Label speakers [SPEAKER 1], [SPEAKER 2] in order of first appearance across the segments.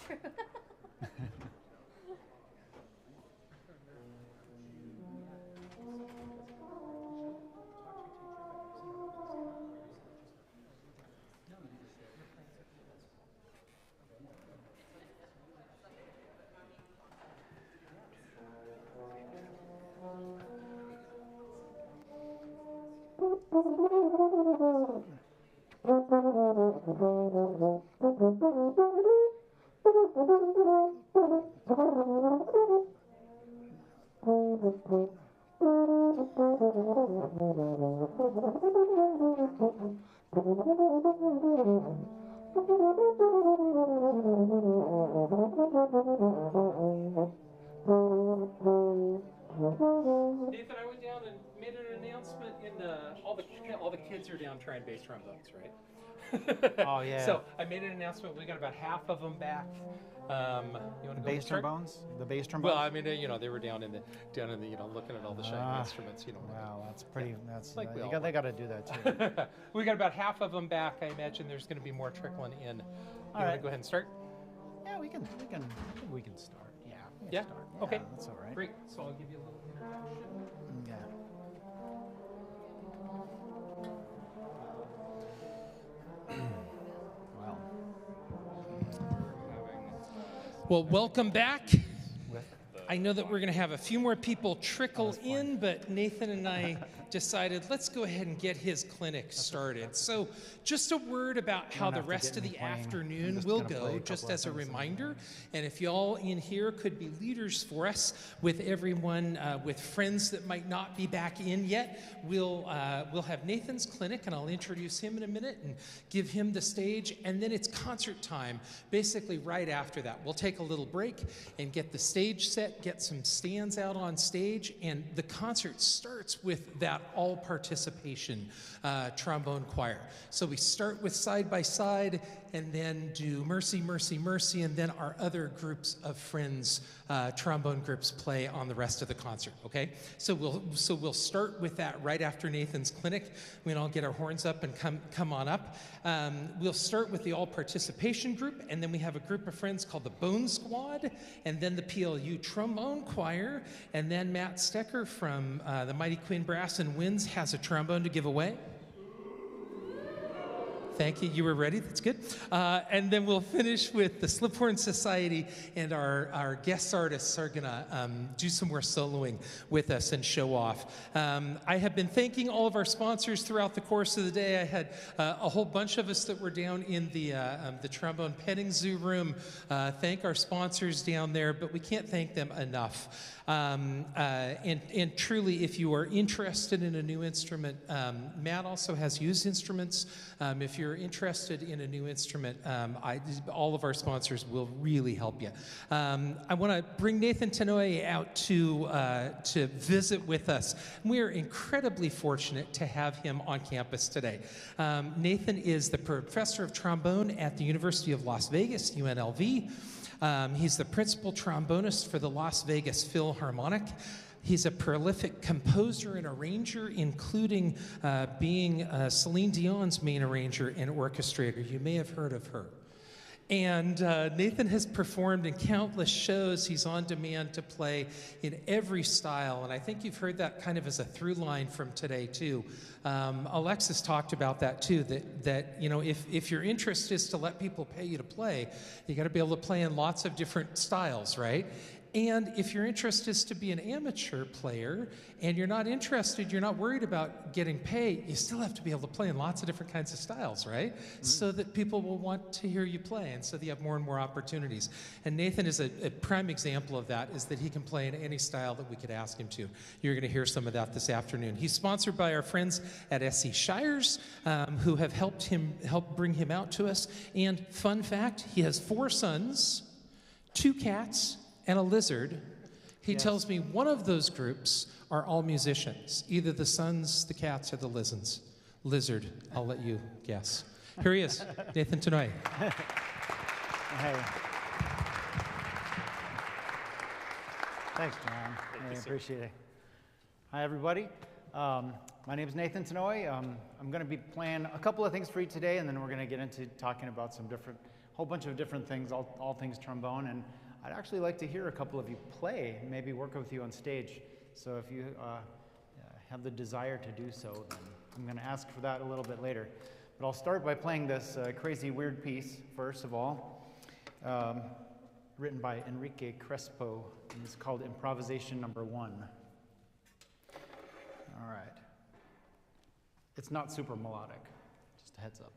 [SPEAKER 1] true.
[SPEAKER 2] Nathan, I went down and made an announcement in all the kids are down trying bass trombones, right?
[SPEAKER 3] Oh yeah.
[SPEAKER 2] So I made an announcement. We got about half of them back. You want to go
[SPEAKER 3] Bass
[SPEAKER 2] start?
[SPEAKER 3] trombones? The bass trombones?
[SPEAKER 2] Well, I mean, they were down in the looking at all the shiny instruments.
[SPEAKER 3] Wow, that's pretty. That's
[SPEAKER 2] like
[SPEAKER 3] they got to do that too.
[SPEAKER 2] We got about half of them back. I imagine there's going to be more trickling in. You want to go ahead and start?
[SPEAKER 3] Yeah, we can start. Yeah. We can Start.
[SPEAKER 2] Yeah. Okay.
[SPEAKER 3] That's all right.
[SPEAKER 2] Great. So I'll give you a little introduction.
[SPEAKER 3] Yeah.
[SPEAKER 2] Well, welcome back. I know that we're going to have a few more people trickle in, but Nathan and I decided let's go ahead and get his clinic started. So just a word about how the rest of the afternoon will go, just as a reminder. And if y'all in here could be leaders for us with everyone, with friends that might not be back in yet, we'll have Nathan's clinic, and I'll introduce him in a minute and give him the stage. And then it's concert time, basically right after that. We'll take a little break and get the stage set, get some stands out on stage, and the concert starts with that all participation trombone choir. So we start with side by side and then do Mercy, Mercy, Mercy, and then our other groups of friends, trombone groups, play on the rest of the concert, okay? So we'll start with that right after Nathan's clinic. We can all get our horns up and come on up. We'll start with the all participation group, and then we have a group of friends called the Bone Squad, and then the PLU Trombone Choir, and then Matt Stecker from the Mighty Queen Brass and Winds has a trombone to give away. Thank you. You were ready. That's good. And then we'll finish with the Sliphorn Society, and our guest artists are going to do some more soloing with us and show off. I have been thanking all of our sponsors throughout the course of the day. I had a whole bunch of us that were down in the trombone petting zoo room thank our sponsors down there, but we can't thank them enough. And truly, if you are interested in a new instrument, Matt also has used instruments. If you're interested in a new instrument, all of our sponsors will really help you. I want to bring Nathan Tanouye out to visit with us. We are incredibly fortunate to have him on campus today. Nathan is the professor of trombone at the University of Las Vegas, UNLV. He's the principal trombonist for the Las Vegas Philharmonic. He's a prolific composer and arranger, including being Celine Dion's main arranger and orchestrator. You may have heard of her. And Nathan has performed in countless shows. He's on demand to play in every style, and I think you've heard that kind of as a through line from today too. Alexis talked about that too, that you know, if your interest is to let people pay you to play, you got to be able to play in lots of different styles, right? And if your interest is to be an amateur player and you're not interested, you're not worried about getting paid, you still have to be able to play in lots of different kinds of styles, right? Mm-hmm. So that people will want to hear you play, and so that you have more and more opportunities. And Nathan is a prime example of that, is that he can play in any style that we could ask him to. You're going to hear some of that this afternoon. He's sponsored by our friends at SC Shires, who have helped bring him out to us. And fun fact, he has 4 sons, 2 cats, and a lizard. He tells me one of those groups are all musicians, either the sons, the cats, or the lizard. I'll let you guess. Here he is, Nathan Tanouye.
[SPEAKER 3] Hey. Thanks, John. I appreciate it. Hi, everybody. My name is Nathan Tanouye. I'm going to be playing a couple of things for you today, and then we're going to get into talking about some different, whole bunch of different things, all things trombone, and I'd actually like to hear a couple of you play, maybe work with you on stage. So if you have the desire to do so, then I'm going to ask for that a little bit later. But I'll start by playing this crazy, weird piece, first of all, written by Enrique Crespo, and it's called Improvisation Number 1. All right. It's not super melodic, just a heads up.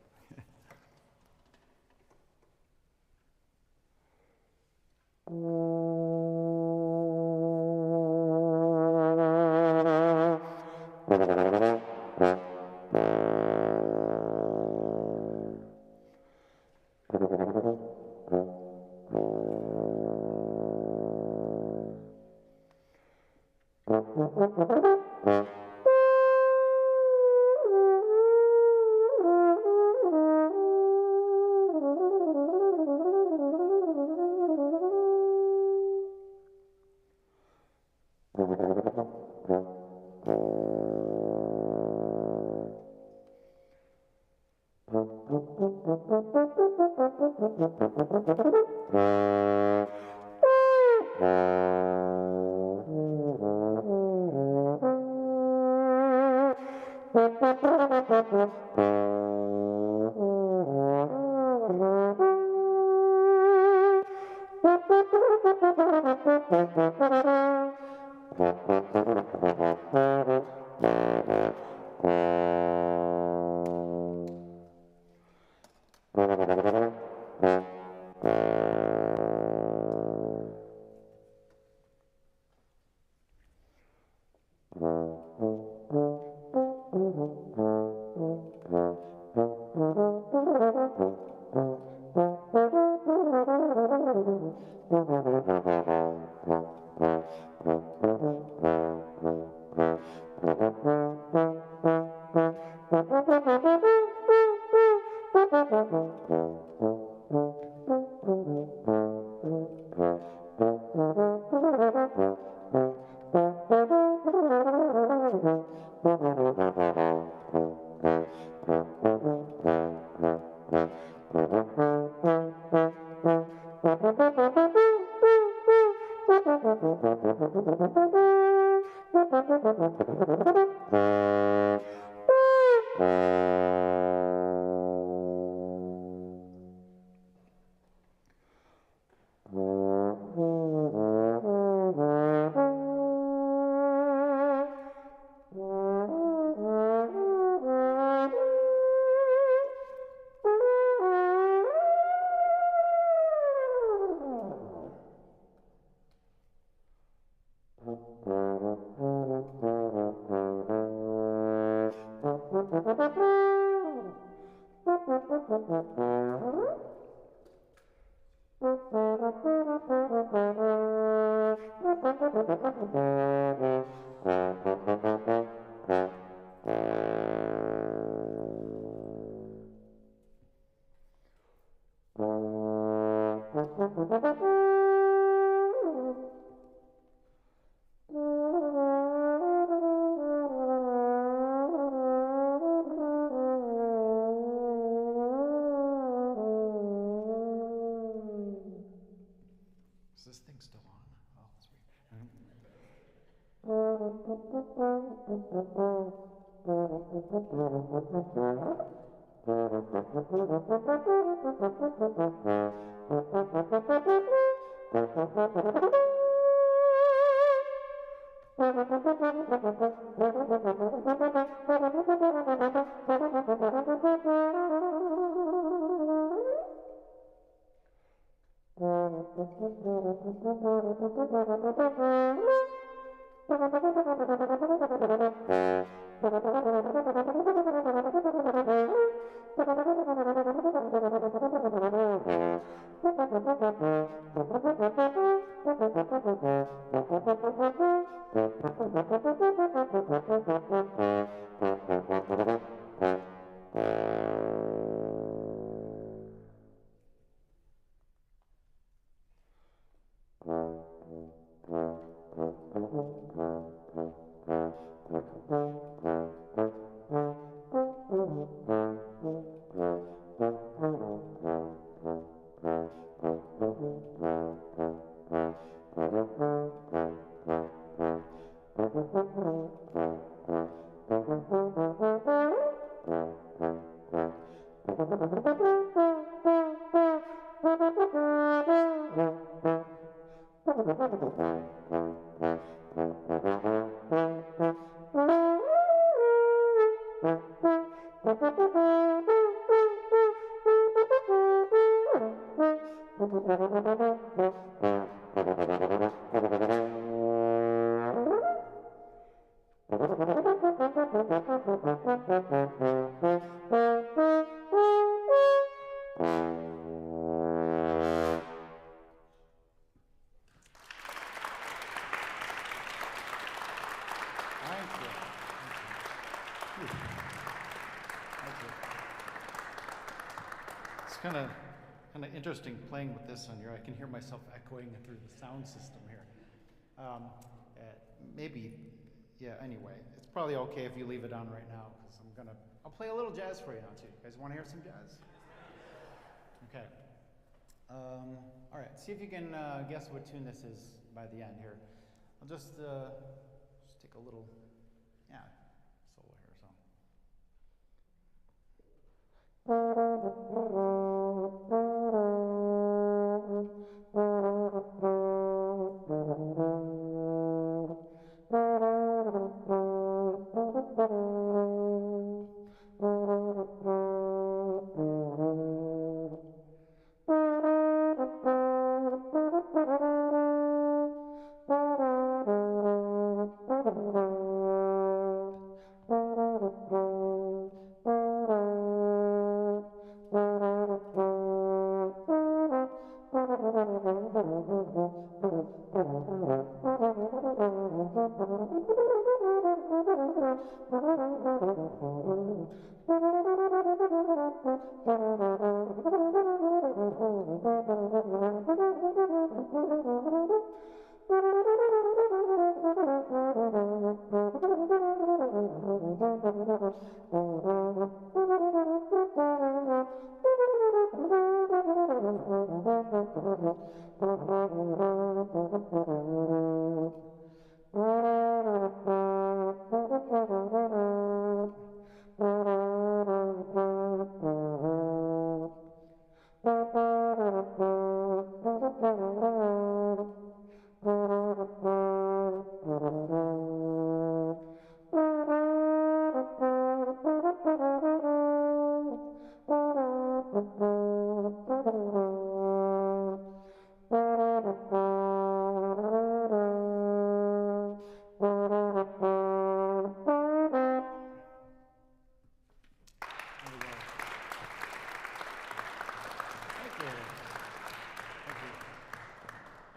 [SPEAKER 3] Is this thing still on? Oh, that's It's kind of interesting playing with this on here. I can hear myself echoing through the sound system here. Maybe, yeah, anyway, it's probably okay if you leave it on right now, because I'll play a little jazz for you now too. You guys want to hear some jazz? Okay. All right, see if you can guess what tune this is by the end here. I'll just take a little, solo here, so.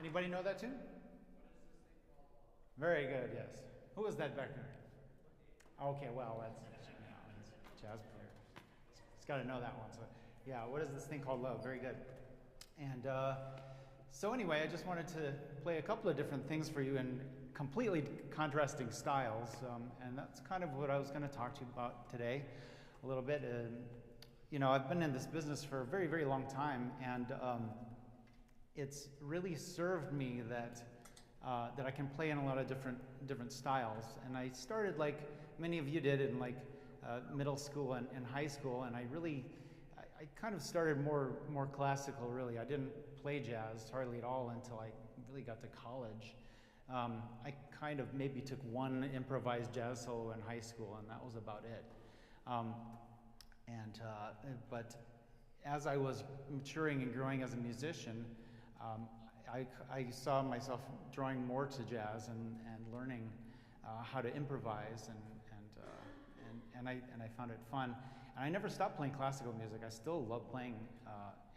[SPEAKER 3] Anybody know that tune? Very good, yes. Who was that back there? Okay, well, that's he's a jazz player. He's got to know that one. So, yeah, what is this thing called Love? Very good. And so anyway, I just wanted to play a couple of different things for you in completely contrasting styles. And that's kind of what I was going to talk to you about today a little bit. You know, I've been in this business for a very, very long time, and it's really served me that that I can play in a lot of different styles. And I started, like many of you did, in like middle school and high school, and I kind of started more classical, really. I didn't play jazz hardly at all until I really got to college. I kind of maybe took one improvised jazz solo in high school, and that was about it. But as I was maturing and growing as a musician, I saw myself drawing more to jazz and learning how to improvise, and I found it fun. And I never stopped playing classical music. I still love playing,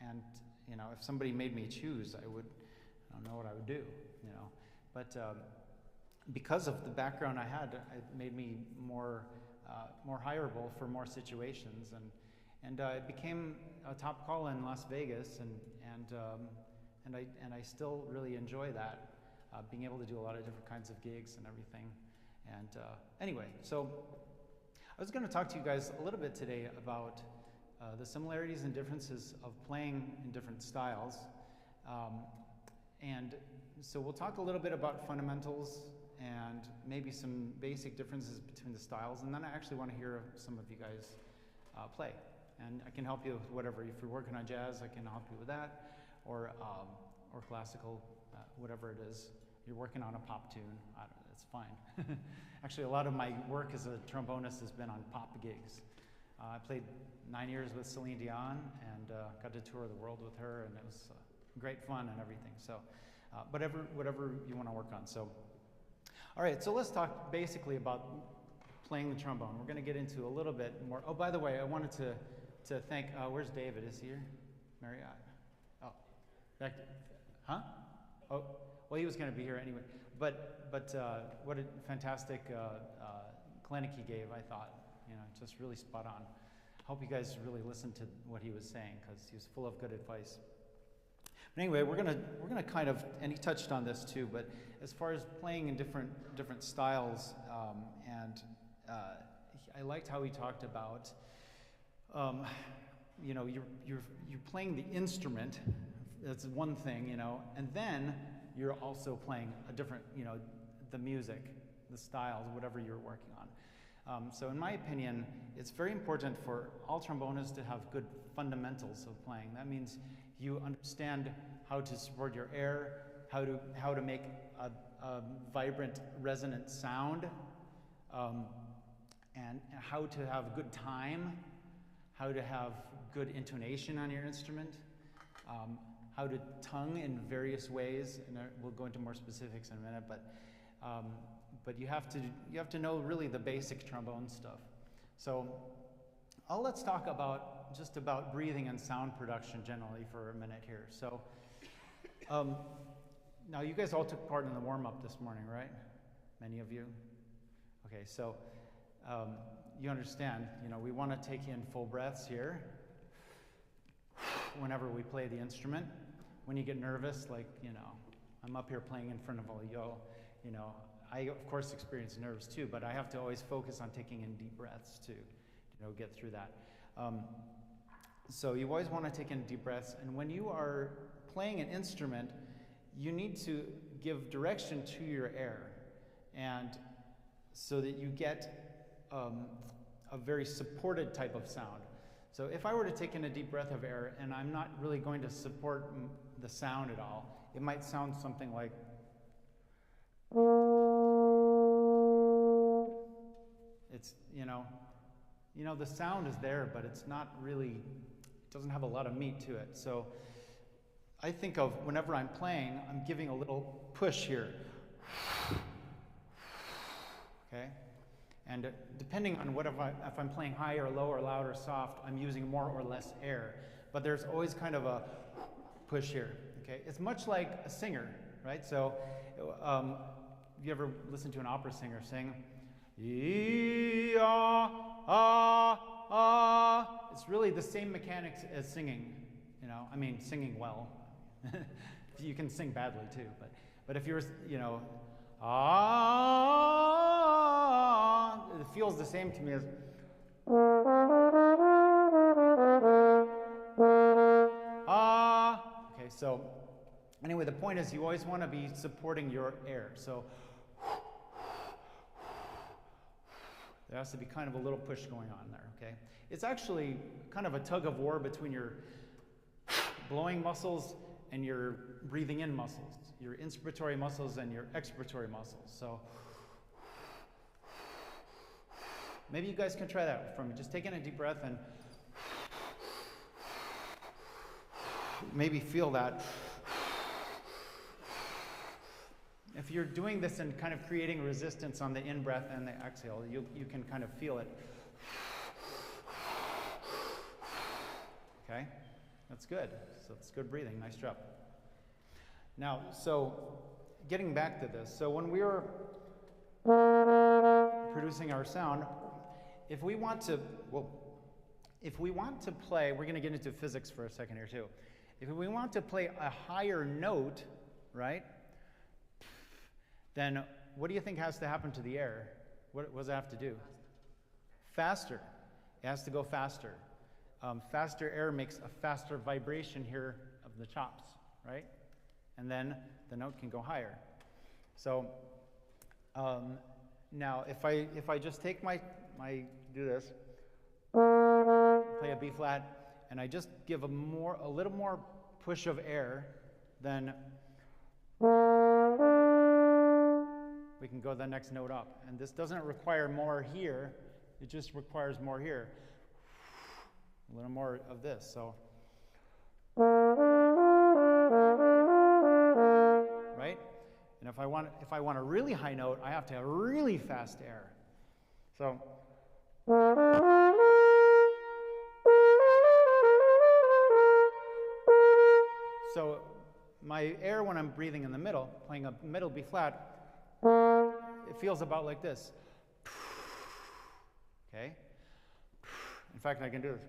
[SPEAKER 3] and you know, if somebody made me choose, I don't know what I would do, you know. But because of the background I had, it made me more hireable for more situations, and it became a top call in Las Vegas, and I still really enjoy that, being able to do a lot of different kinds of gigs and everything. And anyway, so I was going to talk to you guys a little bit today about the similarities and differences of playing in different styles, and So we'll talk a little bit about fundamentals and maybe some basic differences between the styles, and then I actually want to hear some of you guys play. And I can help you with whatever. If you're working on jazz, I can help you with that, or classical, whatever it is. You're working on a pop tune, it's fine. Actually, a lot of my work as a trombonist has been on pop gigs. I played 9 years with Celine Dion and got to tour the world with her, and it was great fun and everything. So whatever you want to work on. So, all right, so let's talk basically about playing the trombone. We're going to get into a little bit more. Oh, by the way, I wanted to thank, where's David? Is he here? Marriott? Oh, back to, huh? Oh, well, he was going to be here anyway. But what a fantastic clinic he gave, I thought. You know, just really spot on. Hope you guys really listened to what he was saying, because he was full of good advice. But anyway, we're gonna kind of, and he touched on this too, but as far as playing in different styles, I liked how he talked about, you know, you're playing the instrument. That's one thing, you know, and then you're also playing a different, you know, the music, the styles, whatever you're working on. So in my opinion, it's very important for all trombonists to have good fundamentals of playing. That means you understand how to support your air, how to make a vibrant, resonant sound, and how to have good time, how to have good intonation on your instrument, how to tongue in various ways, and we'll go into more specifics in a minute, but you have to know really the basic trombone stuff. So let's talk just about breathing and sound production generally for a minute here. So now you guys all took part in the warm-up this morning, right? Many of you? Okay, so you understand, you know, we want to take in full breaths here whenever we play the instrument. When you get nervous, like, you know, I'm up here playing in front of all you know, I, of course, experience nerves too, but I have to always focus on taking in deep breaths to, you know, get through that. So you always want to take in deep breaths, and when you are playing an instrument, you need to give direction to your air, and so that you get a very supported type of sound. So if I were to take in a deep breath of air, and I'm not really going to support the sound at all, it might sound something like, it's, you know, the sound is there, but it's not really, it doesn't have a lot of meat to it. So I think of whenever I'm playing, I'm giving a little push here. Okay? And depending on if I'm playing high or low or loud or soft, I'm using more or less air. But there's always kind of a push here. Okay? It's much like a singer, right? So you ever listen to an opera singer sing? It's really the same mechanics as singing, you know. I mean, singing well. You can sing badly too, but if you're, you know, it feels the same to me as. Okay, so anyway, the point is you always want to be supporting your air. So there has to be kind of a little push going on there, okay? It's actually kind of a tug of war between your blowing muscles and your breathing in muscles, your inspiratory muscles and your expiratory muscles. So maybe you guys can try that for me. Just take in a deep breath and maybe feel that. If you're doing this and kind of creating resistance on the in-breath and the exhale, you can kind of feel it. Okay? That's good. So it's good breathing. Nice job. Now, so getting back to this. So when we are producing our sound, if we want to play, we're going to get into physics for a second here too. If we want to play a higher note, right? Then what do you think has to happen to the air? What does it have to do? Faster. It has to go faster. Faster air makes a faster vibration here of the chops, right? and then the note can go higher. So now if I just take my do this, play a B flat, and I just give a little more push of air, then we can go the next note up. And this doesn't require more here, it just requires more here. A little more of this, so. Right? And if I want a really high note, I have to have really fast air. So my air when I'm breathing in the middle, playing a middle B flat, it feels about like this. Okay? In fact, I can do this.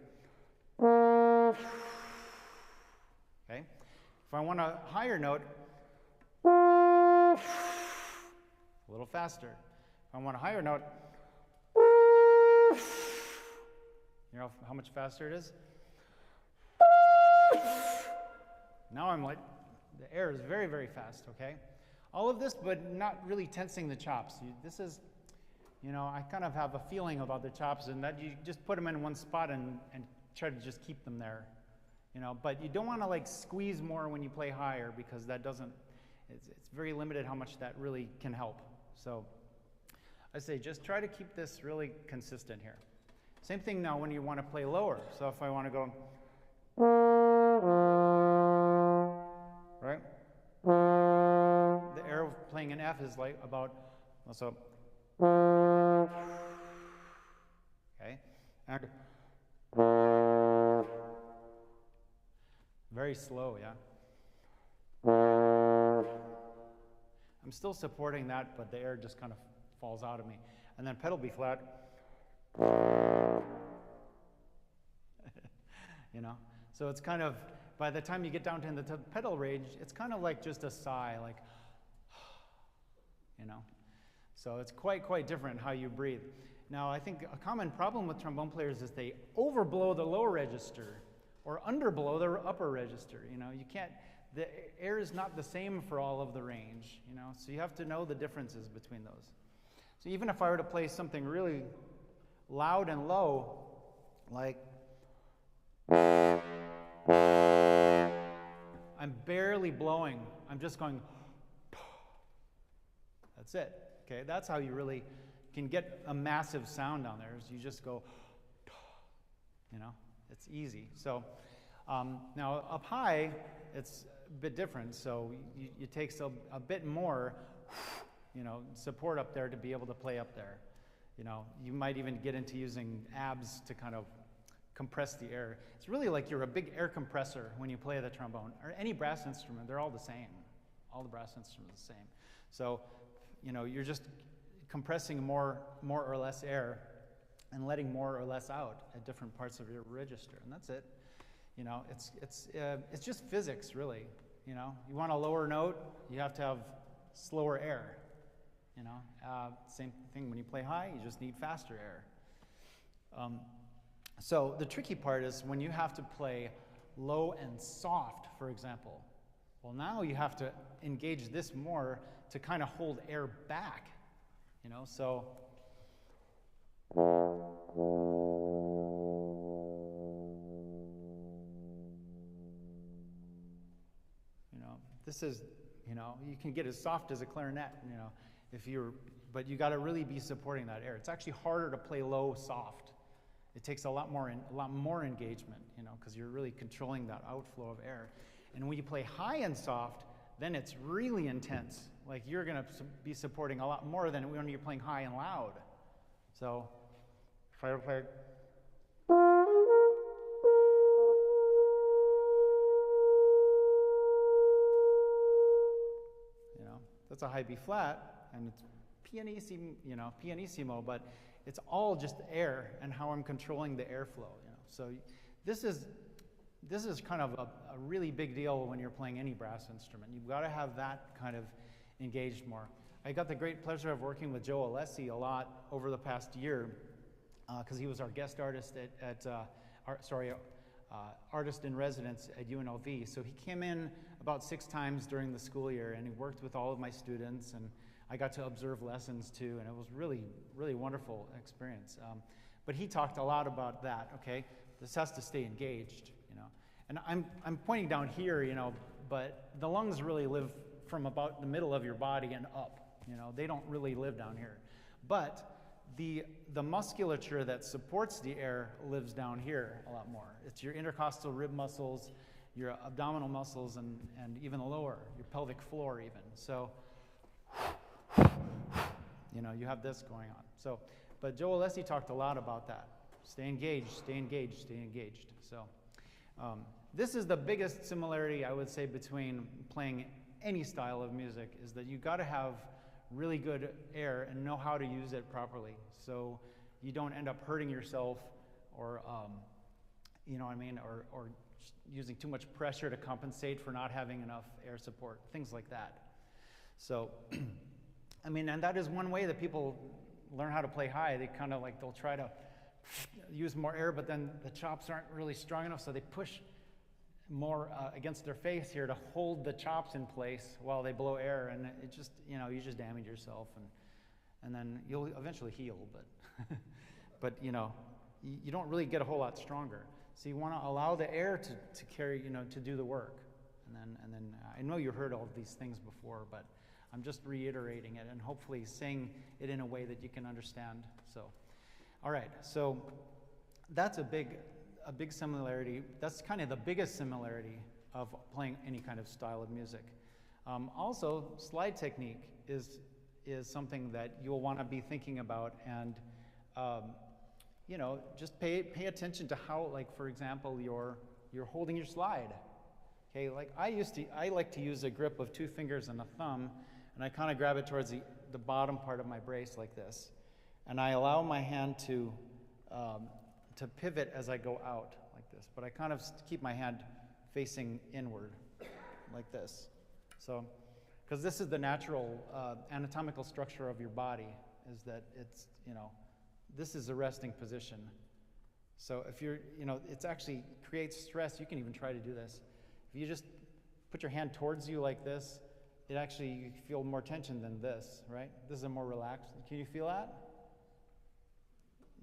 [SPEAKER 3] Okay? If I want a higher note, a little faster. If I want a higher note, you know how much faster it is? Now I'm like, the air is very, very fast, okay? All of this, but not really tensing the chops. This is, you know, I kind of have a feeling about the chops, and that you just put them in one spot and try to just keep them there, you know? But you don't want to like squeeze more when you play higher, because that doesn't, it's very limited how much that really can help. So I say just try to keep this really consistent here. Same thing now when you want to play lower. So if I want to go, right? The air of playing an F is like about, so, okay? And very slow, yeah? I'm still supporting that, but the air just kind of falls out of me. And then pedal B flat, you know? So it's kind of, by the time you get down to the pedal range, it's kind of like just a sigh, like, you know? So it's quite different how you breathe. Now, I think a common problem with trombone players is they overblow the lower register or underblow the upper register. You know, you can't, the air is not the same for all of the range, you know? So you have to know the differences between those. So even if I were to play something really loud and low, like, I'm barely blowing. I'm just going, that's it. Okay, that's how you really can get a massive sound down there, is you just go, you know, it's easy. So now up high, it's a bit different. So it takes a bit more, you know, support up there to be able to play up there. You know, you might even get into using abs to kind of compress the air. It's really like you're a big air compressor when you play the trombone, or any brass instrument. They're all the same. All the brass instruments are the same. So, you know, you're just compressing more or less air and letting more or less out at different parts of your register, and that's it. You know, it's just physics, really. You know, you want a lower note, you have to have slower air. You know, same thing when you play high, you just need faster air. So the tricky part is when you have to play low and soft, for example. Well, now you have to engage this more to kind of hold air back, you know, so. You know, this is, you know, you can get as soft as a clarinet, you know, but you got to really be supporting that air. It's actually harder to play low soft. It takes a lot more engagement, you know, because you're really controlling that outflow of air. And when you play high and soft, then it's really intense. Like you're going to be supporting a lot more than when you're playing high and loud. So if I play, you know, that's a high B flat, and it's pianissimo, you know, pianissimo, but it's all just air and how I'm controlling the airflow, you know. So this is kind of a really big deal when you're playing any brass instrument. You've got to have that kind of engaged more. I got the great pleasure of working with Joe Alessi a lot over the past year because he was our guest artist artist in residence at UNLV. So he came in about 6 times during the school year, and he worked with all of my students, and I got to observe lessons too, and it was really, really wonderful experience. But he talked a lot about that, okay? This has to stay engaged, you know. And I'm pointing down here, you know, but the lungs really live from about the middle of your body and up, you know. They don't really live down here. But the musculature that supports the air lives down here a lot more. It's your intercostal rib muscles, your abdominal muscles, and even lower, your pelvic floor even. So, you know, you have this going on. So, but Joe Alessi talked a lot about that. Stay engaged, stay engaged, stay engaged. So, this is the biggest similarity, I would say, between playing any style of music, is that you got to have really good air and know how to use it properly, so you don't end up hurting yourself, or you know what I mean, or using too much pressure to compensate for not having enough air support, things like that. So, I mean, and that is one way that people learn how to play high. They kind of like, they'll try to use more air, but then the chops aren't really strong enough, so they push more against their face here to hold the chops in place while they blow air, and it just, you know, you just damage yourself, and then you'll eventually heal, but but you know, you don't really get a whole lot stronger. So you want to allow the air to carry, you know, to do the work, and then I know you heard all of these things before, but I'm just reiterating it and hopefully saying it in a way that you can understand. So, all right, so that's a big similarity. That's kind of the biggest similarity of playing any kind of style of music. Also, slide technique is something that you'll want to be thinking about, and you know, just pay attention to how, like, for example, you're holding your slide. Okay, like I like to use a grip of 2 fingers and a thumb, and I kind of grab it towards the bottom part of my brace like this, and I allow my hand to pivot as I go out like this, but I kind of keep my hand facing inward like this. So, because this is the natural anatomical structure of your body, is that it's, you know, this is a resting position. So if you're, you know, it's actually creates stress. You can even try to do this. If you just put your hand towards you like this, it actually, you feel more tension than this, right? This is a more relaxed. Can you feel that?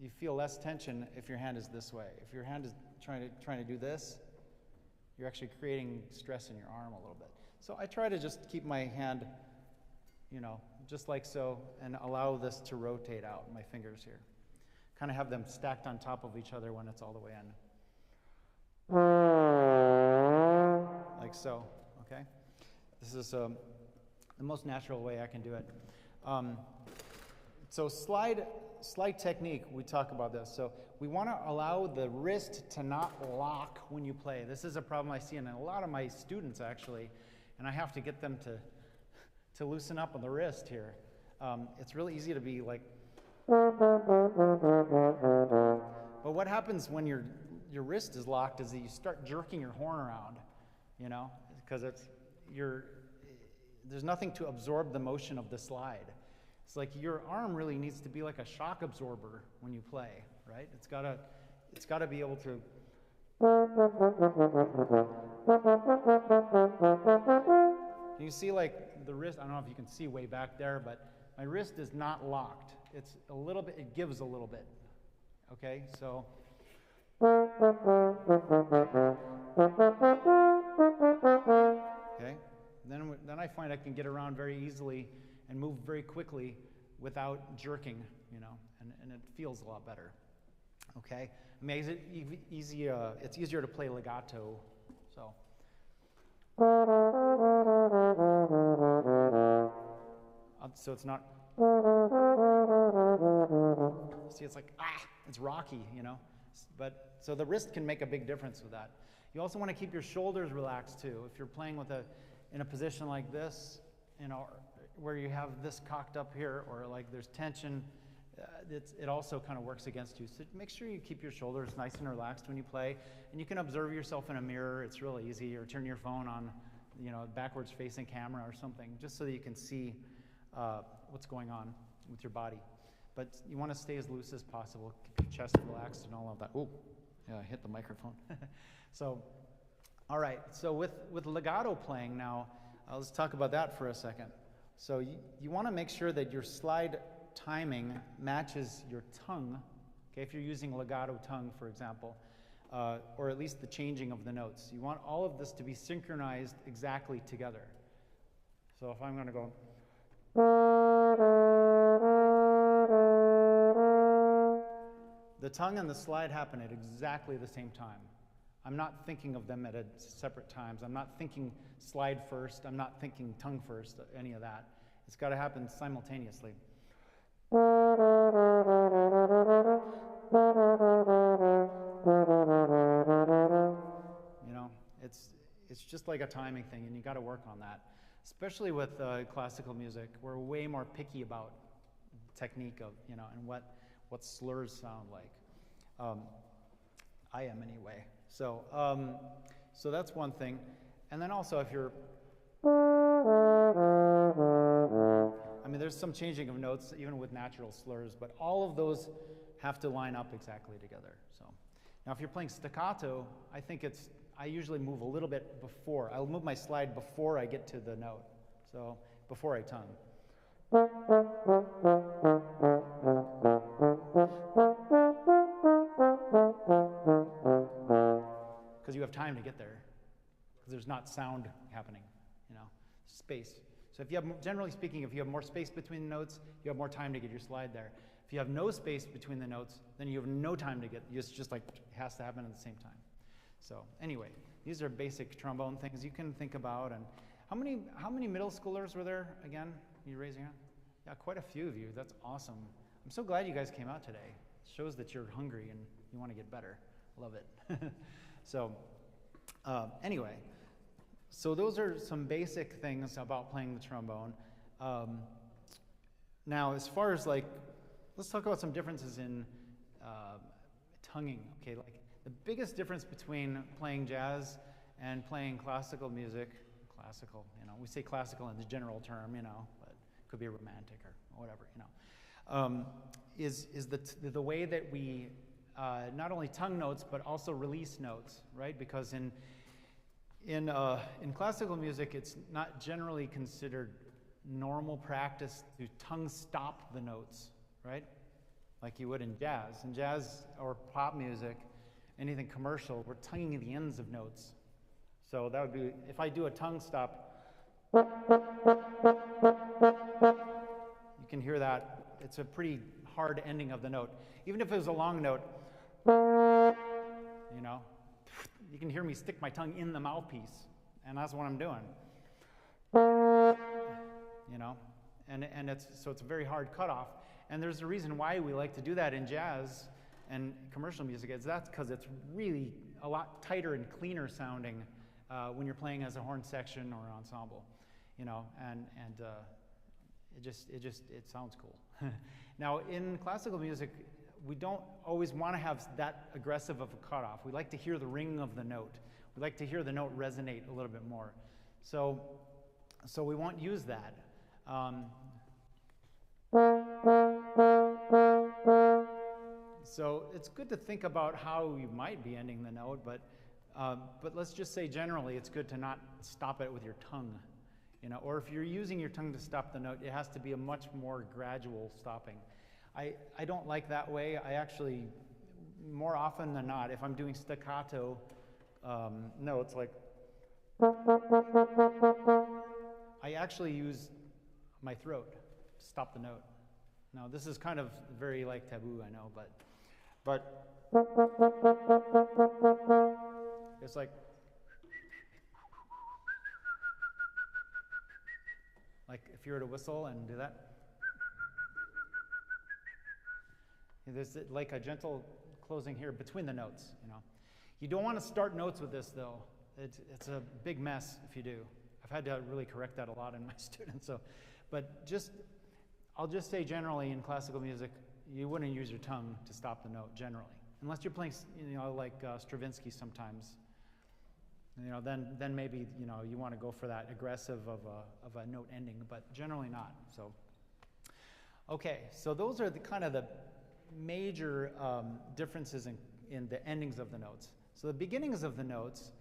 [SPEAKER 3] You feel less tension if your hand is this way. If your hand is trying to do this, you're actually creating stress in your arm a little bit. So I try to just keep my hand, you know, just like so, and allow this to rotate out, my fingers here. Kind of have them stacked on top of each other when it's all the way in. Like so, okay? This is the most natural way I can do it. So slide technique, we talk about this. So we want to allow the wrist to not lock when you play. This is a problem I see in a lot of my students, actually, and I have to get them to loosen up on the wrist here. It's really easy to be like, but what happens when your wrist is locked is that you start jerking your horn around, you know, because there's nothing to absorb the motion of the slide. It's like your arm really needs to be like a shock absorber when you play, right? It's gotta be able to. You see, like the wrist. I don't know if you can see way back there, but my wrist is not locked. It's a little bit. It gives a little bit. Okay, so. Okay, then I find I can get around very easily and move very quickly without jerking, you know, and it feels a lot better. Okay, it makes it easy. It's easier to play legato, so. So it's not. See, it's like it's rocky, you know. But so the wrist can make a big difference with that. You also want to keep your shoulders relaxed too. If you're playing in a position like this, you know, where you have this cocked up here, or like there's tension, it also kind of works against you. So make sure you keep your shoulders nice and relaxed when you play, and you can observe yourself in a mirror. It's really easy, or turn your phone on, you know, backwards facing camera or something, just so that you can see what's going on with your body. But you want to stay as loose as possible, keep your chest relaxed and all of that. Oh, yeah, I hit the microphone. So All right, so with legato playing now, let's talk about that for a second. So you want to make sure that your slide timing matches your tongue, okay, if you're using legato tongue, for example, or at least the changing of the notes. You want all of this to be synchronized exactly together. So if I'm going to go, the tongue and the slide happen at exactly the same time. I'm not thinking of them at separate times. I'm not thinking slide first. I'm not thinking tongue first, any of that. It's got to happen simultaneously. You know, it's just like a timing thing, and you got to work on that. Especially with classical music, we're way more picky about technique of, you know, and what slurs sound like. I am anyway. So, so that's one thing. And then also if you're, I mean, there's some changing of notes even with natural slurs, but all of those have to line up exactly together. So now if you're playing staccato, I think I usually move a little bit before. I'll move my slide before I get to the note. So before I tongue. Because you have time to get there. Because there's not sound happening, you know, space. So if you have, generally speaking, if you have more space between the notes, you have more time to get your slide there. If you have no space between the notes, then you have no time to get, it's just like, it has to happen at the same time. So anyway, these are basic trombone things you can think about. And how many middle schoolers were there again? Can you raise your hand? Yeah, quite a few of you. That's awesome. I'm so glad you guys came out today. It shows that you're hungry and you want to get better. Love it. So anyway, so those are some basic things about playing the trombone. Now, as far as like, let's talk about some differences in tonguing. Okay, like the biggest difference between playing jazz and playing classical music, classical, you know, we say classical in the general term, you know, but it could be romantic or whatever, you know, is the way that we not only tongue notes but also release notes, right? Because in classical music, it's not generally considered normal practice to tongue stop the notes, right? Like you would in jazz. In jazz or pop music, anything commercial, we're tonguing the ends of notes. So that would be, if I do a tongue stop, you can hear that. It's a pretty hard ending of the note. Even if it was a long note, you know, you can hear me stick my tongue in the mouthpiece, and that's what I'm doing. You know, and so it's a very hard cutoff. And there's a reason why we like to do that in jazz and commercial music. That's because it's really a lot tighter and cleaner sounding when you're playing as a horn section or ensemble, you know, and it sounds cool. Now in classical music, we don't always want to have that aggressive of a cutoff. We like to hear the ring of the note. We like to hear the note resonate a little bit more. So we won't use that. So it's good to think about how you might be ending the note, but let's just say generally it's good to not stop it with your tongue, you know, or if you're using your tongue to stop the note, it has to be a much more gradual stopping. I don't like that way. I actually, more often than not, if I'm doing staccato notes, like, I actually use my throat to stop the note. Now, this is kind of very like taboo, I know, but it's like if you were to whistle and do that. There's like a gentle closing here between the notes, you know. You don't want to start notes with this, though. It's a big mess if you do. I've had to really correct that a lot in my students. So, but I'll just say generally in classical music, you wouldn't use your tongue to stop the note generally, unless you're playing, you know, like Stravinsky sometimes. You know, then maybe, you know, you want to go for that aggressive of a note ending, but generally not. So, okay, so those are the kind of the major differences in the endings of the notes. So the beginnings of the notes,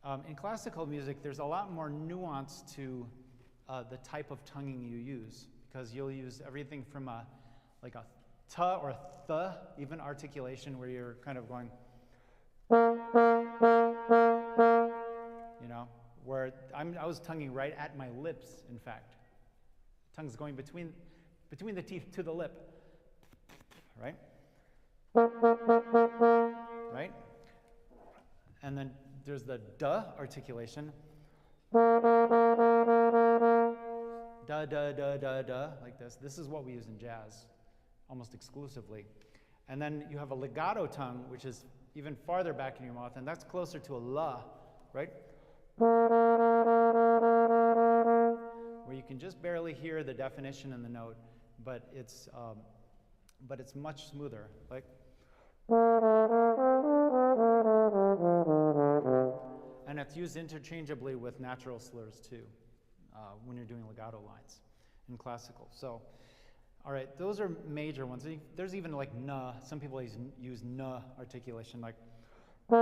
[SPEAKER 3] In classical music, there's a lot more nuance to the type of tonguing you use, because you'll use everything from like a t or th, even articulation, where you're kind of going, you know, where I was tonguing right at my lips, in fact. Tongue's going between the teeth to the lip, right? Right? And then there's the duh articulation. Da, da, da, da, da, like this. This is what we use in jazz, almost exclusively. And then you have a legato tongue, which is even farther back in your mouth, and that's closer to a la, right? Where you can just barely hear the definition in the note, but it's much smoother, like. And it's used interchangeably with natural slurs too, when you're doing legato lines in classical. So, all right, those are major ones. There's even like na. Some people use na articulation, like. If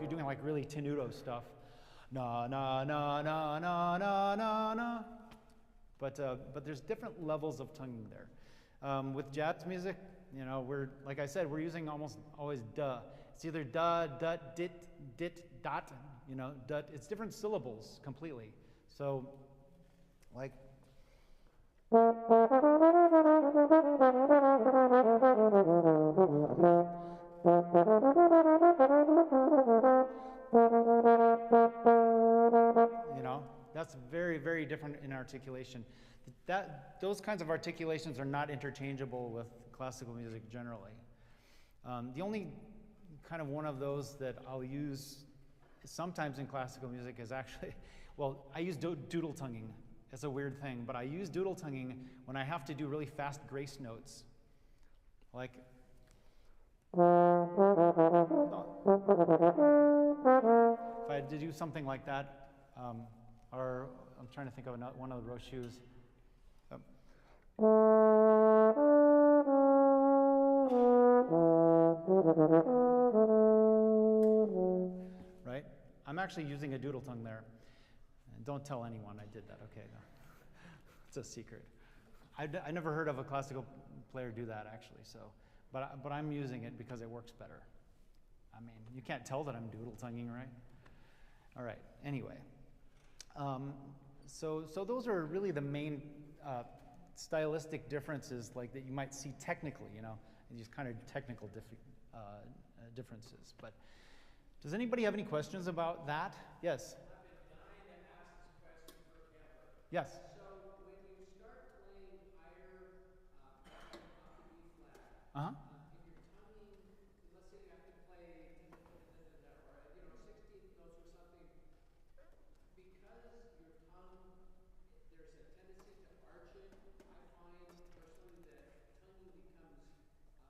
[SPEAKER 3] you're doing like really tenuto stuff, na na na na na na na na. But there's different levels of tonguing there. With jazz music, you know, like I said, we're using almost always duh. It's either duh, dut, dit, dot, you know, dut. It's different syllables completely. So, like. You know, that's very, very different in articulation. Those kinds of articulations are not interchangeable with classical music generally. The only kind of one of those that I'll use sometimes in classical music is actually, well, I use doodle tonguing. It's a weird thing, but I use doodle tonguing when I have to do really fast grace notes. Like, if I had to do something like that, or I'm trying to think of one of the Rochus. Right? I'm actually using a doodle tongue there. And don't tell anyone I did that, okay? No. It's a secret. I never heard of a classical player do that, actually, so. But I'm using it because it works better. I mean, you can't tell that I'm doodle tonguing, right? All right, anyway. So those are really the main stylistic differences, like that you might see technically, you know, these kind of technical differences. But does anybody have any questions about that? Yes?
[SPEAKER 1] I've been dying to ask this question forever.
[SPEAKER 3] Yes?
[SPEAKER 1] So when you start playing higher off the B flat,
[SPEAKER 3] Uh-huh.
[SPEAKER 1] if you're tonguing, let's say you have to play or 16th notes or something, because your tongue, there's a tendency to arch it. I find personally that tonguing becomes,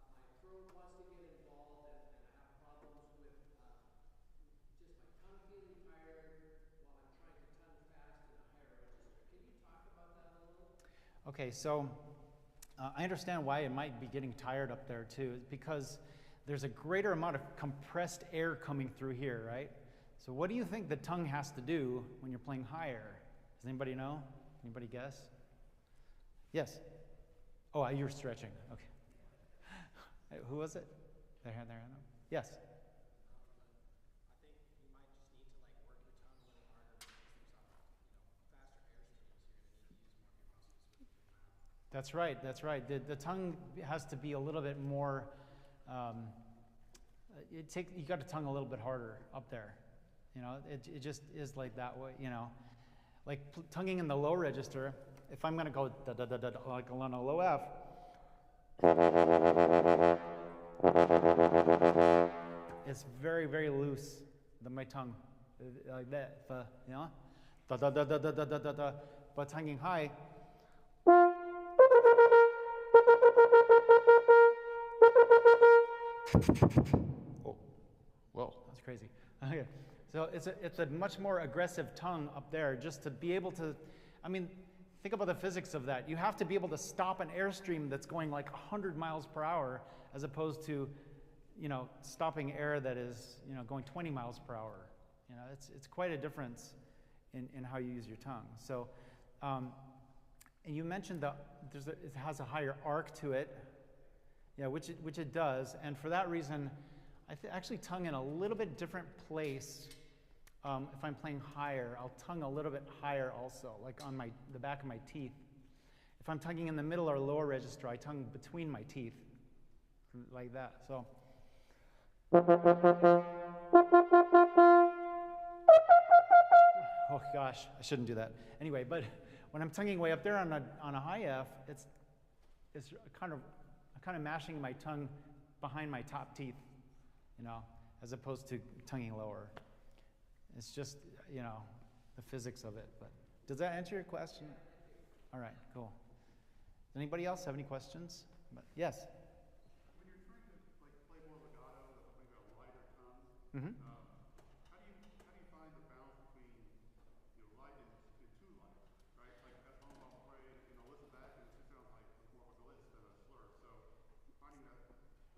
[SPEAKER 1] my throat wants to get involved, and I have problems with just my tongue feeling tired while I'm trying to tongue fast in a higher register. Can you talk about that a little?
[SPEAKER 3] Okay, so I understand why it might be getting tired up there too, because there's a greater amount of compressed air coming through here, right? So what do you think the tongue has to do when you're playing higher? Does anybody know? Anybody guess? Yes? Oh, you're stretching, okay. Who was it? There. Yes?
[SPEAKER 4] I think you might just need to like work your tongue a little harder because there's faster airstreams. You're going to need to use more of your muscles.
[SPEAKER 3] That's right, that's right. The tongue has to be a little bit more, you got to tongue a little bit harder up there. You know, it just is like that way, you know. Like tonguing in the low register, if I'm going to go da da da da like on a low F, it's very, very loose, my tongue, like that, you know, da da da da da da da da. But tonguing high, oh, whoa, that's crazy. Okay, so it's a much more aggressive tongue up there, just to be able to, I mean, think about the physics of that. You have to be able to stop an airstream that's going like 100 miles per hour, as opposed to, stopping air that is, going 20 miles per hour. It's quite a difference in how you use your tongue. So, and you mentioned that it has a higher arc to it, which it does. And for that reason, I actually tongue in a little bit different place. If I'm playing higher, I'll tongue a little bit higher also, like on the back of my teeth. If I'm tonguing in the middle or lower register, I tongue between my teeth, like that. So. Oh gosh, I shouldn't do that. Anyway, but when I'm tonguing way up there on a high F, it's kind of mashing my tongue behind my top teeth, as opposed to tonguing lower. It's just, the physics of it. But does that answer your question? All right, cool. Does anybody else have any questions? Yes.
[SPEAKER 5] When you're trying to play more legato with maybe a lighter tongue,
[SPEAKER 3] Mm-hmm.
[SPEAKER 5] how do you find the balance between light and too light, right? Like at home I'll play, listen back and it just sounds like more of a glitch than a slur. So finding the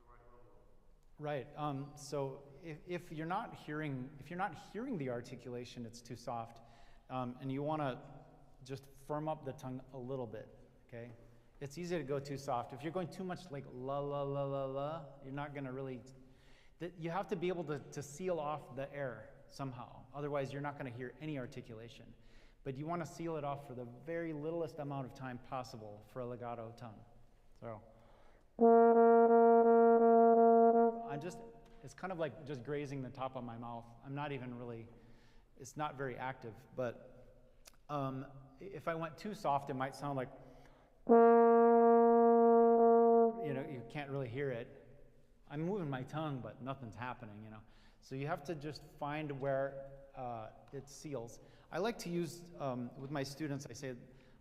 [SPEAKER 5] right level.
[SPEAKER 3] Right. So if you're not hearing the articulation, it's too soft, and you want to just firm up the tongue a little bit. Okay. It's easy to go too soft. If you're going too much like la la la la la, you're not going to really. You have to be able to seal off the air somehow. Otherwise, you're not going to hear any articulation. But you want to seal it off for the very littlest amount of time possible for a legato tongue. So. It's kind of like just grazing the top of my mouth. I'm not even really, it's not very active. But if I went too soft, it might sound like, you can't really hear it. I'm moving my tongue, but nothing's happening, So you have to just find where it seals. I like to use, with my students, I say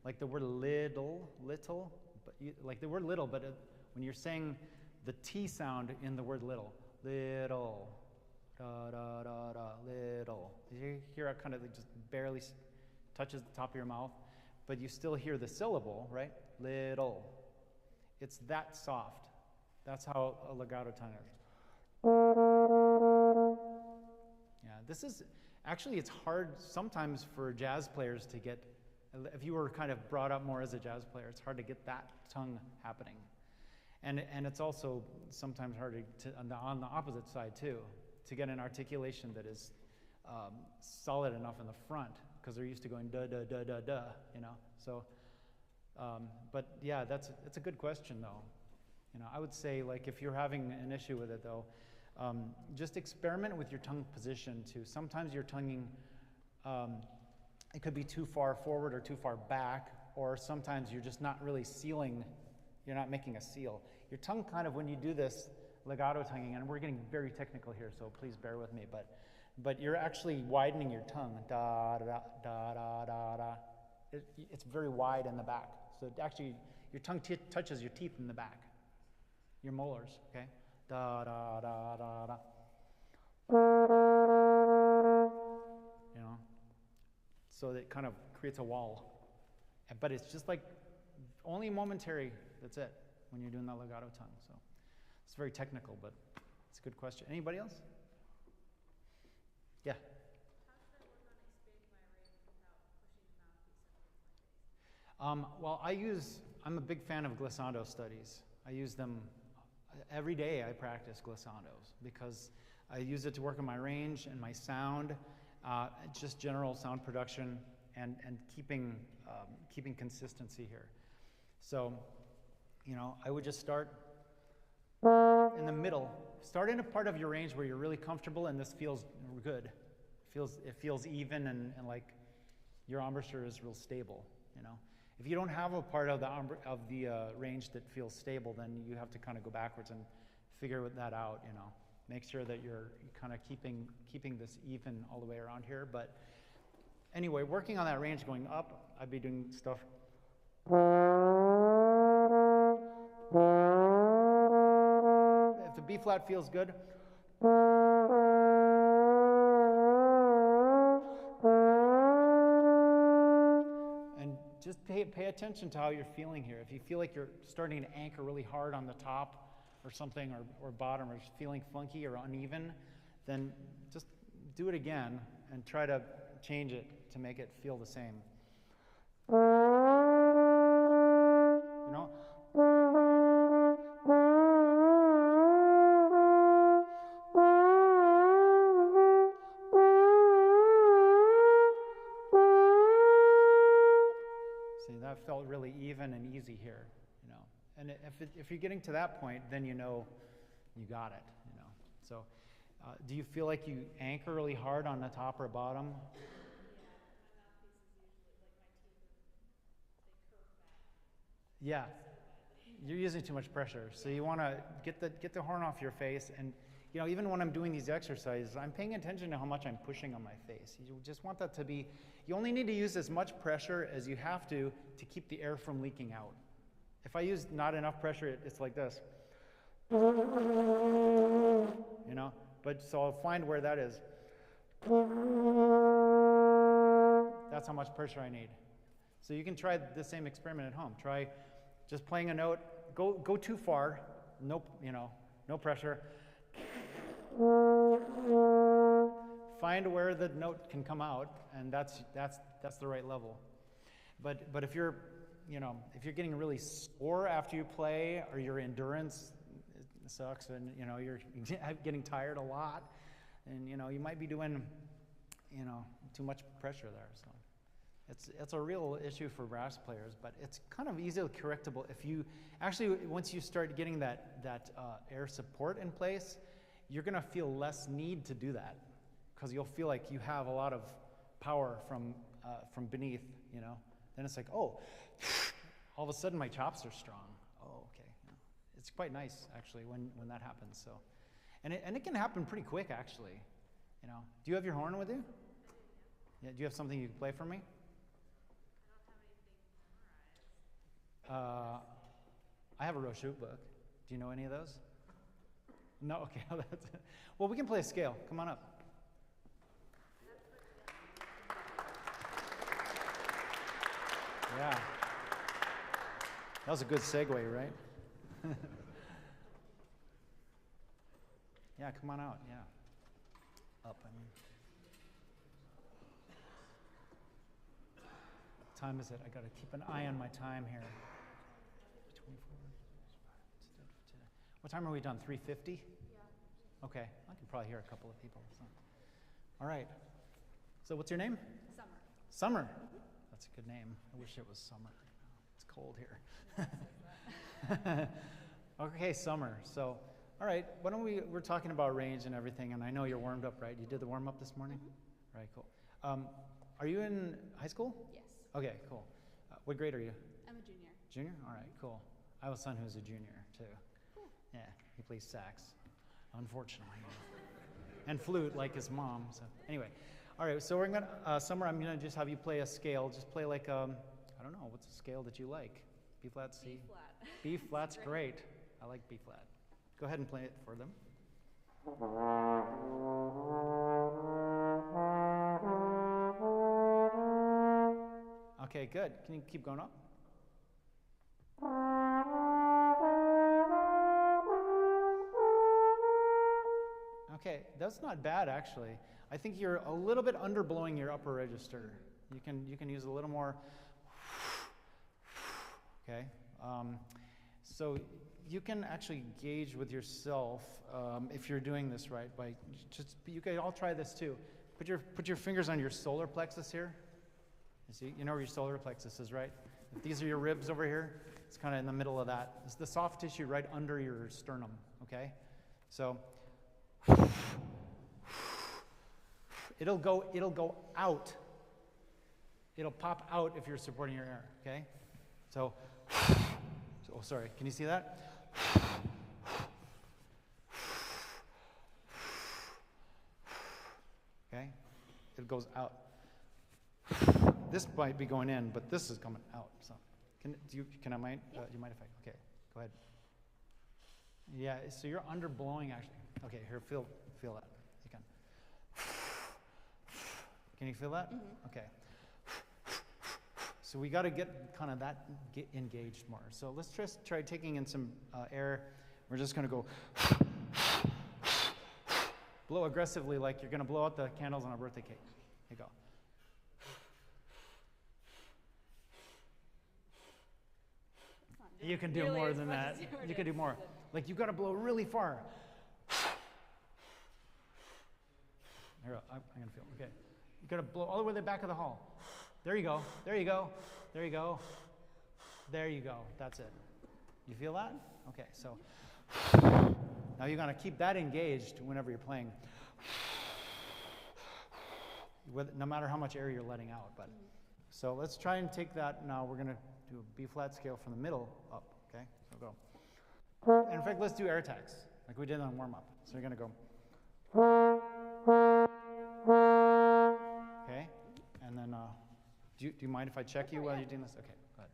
[SPEAKER 3] like the word little, but like the word little, but when you're saying the T sound in the word little, da da da da, little. You hear it kind of like just barely touches the top of your mouth, but you still hear the syllable, right? Little. It's that soft. That's how a legato tongue is. Yeah, this is actually, it's hard sometimes for jazz players to get. If you were kind of brought up more as a jazz player, it's hard to get that tongue happening. And it's also sometimes hard on the opposite side too, to get an articulation that is solid enough in the front, because they're used to going da da da da da, So, but yeah, it's a good question though. I would say like if you're having an issue with it though, just experiment with your tongue position too. Sometimes your tonguing, it could be too far forward or too far back, or sometimes you're just not really sealing. You're not making a seal. Your tongue kind of, when you do this legato tonguing, and we're getting very technical here, so please bear with me, but you're actually widening your tongue. Da da da da da da. It's very wide in the back. So actually, your tongue touches your teeth in the back, your molars. Okay. Da da da da da. So it kind of creates a wall, but it's just like only momentary. That's it when you're doing that legato tongue. So it's very technical, but it's a good question. Anybody else? Yeah.
[SPEAKER 6] How should I work on expanding my range without pushing the mouthpiece up against my face?
[SPEAKER 3] Well, I'm a big fan of glissando studies. I use them every day. I practice glissandos because I use it to work on my range and my sound, just general sound production, and keeping consistency here. So, I would just start in the middle. Start in a part of your range where you're really comfortable and this feels good. It feels even and like your embouchure is real stable. If you don't have a part of the range that feels stable, then you have to kind of go backwards and figure that out. Make sure that you're kind of keeping this even all the way around here. But anyway, working on that range going up, I'd be doing stuff. If the B flat feels good, and just pay attention to how you're feeling here. If you feel like you're starting to anchor really hard on the top, or something, or bottom, or feeling funky or uneven, then just do it again and try to change it to make it feel the same. You know? See, that felt really even and easy here, you know. And if you're getting to that point, then you know you got it, you know. So, do you feel like you anchor really hard on the top or bottom? Yeah, you're using too much pressure. So you want to get the horn off your face, and you know, even when I'm doing these exercises, I'm paying attention to how much I'm pushing on my face. You just want that to be. You only need to use as much pressure as you have to keep the air from leaking out. If I use not enough pressure, it's like this. You know, but so I'll find where that is. That's how much pressure I need. So you can try the same experiment at home. Try just playing a note. Go too far. Nope. You know, no pressure. Find where the note can come out, and that's the right level. But if you're, you know, if you're getting really sore after you play, or your endurance sucks, and you know you're getting tired a lot, and you know you might be doing, you know, too much pressure there. So it's a real issue for brass players, but it's kind of easily correctable if you actually, once you start getting that air support in place, you're going to feel less need to do that, because you'll feel like you have a lot of power from beneath, you know. Then it's like, oh, all of a sudden my chops are strong. Oh, okay. Yeah. It's quite nice actually when that happens. So, and it can happen pretty quick actually. You know. Do you have your horn with you? Yeah. Do you have something you can play for me? I have a Rochute book. Do you know any of those? No? Okay. Well, we can play a scale. Come on up. Yeah. That was a good segue, right? Yeah, come on out. Yeah. Up, I mean. What time is it? I got to keep an eye on my time here. 24. What time are we done? 3:50? Yeah. Okay. I can probably hear a couple of people. So. All right. So what's your name?
[SPEAKER 6] Summer.
[SPEAKER 3] Summer. That's a good name. I wish it was summer. It's cold here. Okay, Summer. So, all right. Why don't we're talking about range and everything, and I know you're warmed up, right? You did the warm up this morning? Mm-hmm. Right, cool. Are you in high school?
[SPEAKER 6] Yes.
[SPEAKER 3] Okay, cool. What grade are you?
[SPEAKER 6] I'm a junior.
[SPEAKER 3] Junior? All right, cool. I have a son who's a junior, too.
[SPEAKER 6] Cool.
[SPEAKER 3] Yeah, he plays sax, unfortunately. And flute, like his mom. So, anyway. All right, so we're going to, Summer, I'm going to just have you play a scale. Just play like, I don't know, what's a scale that you like? B flat, C?
[SPEAKER 6] B flat.
[SPEAKER 3] B flat's great. I like B flat. Go ahead and play it for them. Okay, good. Can you keep going up? Okay, that's not bad actually. I think you're a little bit underblowing your upper register. You can use a little more. Okay, so you can actually gauge with yourself if you're doing this right by just. You can all try this too. Put your fingers on your solar plexus here. You know where your solar plexus is, right? If these are your ribs over here, it's kind of in the middle of that. It's the soft tissue right under your sternum. Okay, so. It'll go out. It'll pop out if you're supporting your air, okay? So, oh, sorry, can you see that? Okay, it goes out. This might be going in, but this is coming out. So, you mind if I? Okay, go ahead. Yeah, so you're underblowing actually. Okay, here, feel that. You can. Can you feel that? Mm-hmm. Okay. So we got to get kind of that engaged more. So let's just try taking in some air. We're just going to go blow aggressively like you're going to blow out the candles on a birthday cake. Here you go. You can do
[SPEAKER 6] nearly
[SPEAKER 3] more
[SPEAKER 6] as
[SPEAKER 3] than
[SPEAKER 6] much
[SPEAKER 3] that.
[SPEAKER 6] as you were
[SPEAKER 3] You can do
[SPEAKER 6] doing.
[SPEAKER 3] more. Like you got to blow really far. Here, I'm going to feel, okay. You got to blow all the way to the back of the hall. There you go. There you go. There you go. There you go. That's it. You feel that? Okay, so now you're going to keep that engaged whenever you're playing. No matter how much air you're letting out. But so let's try and take that now. We're going to do a B flat scale from the middle up. Okay, so go. And in fact, let's do air attacks like we did on warm up. So you're going to go. Okay, and then do you mind if I check you while you're doing this? Okay, go ahead.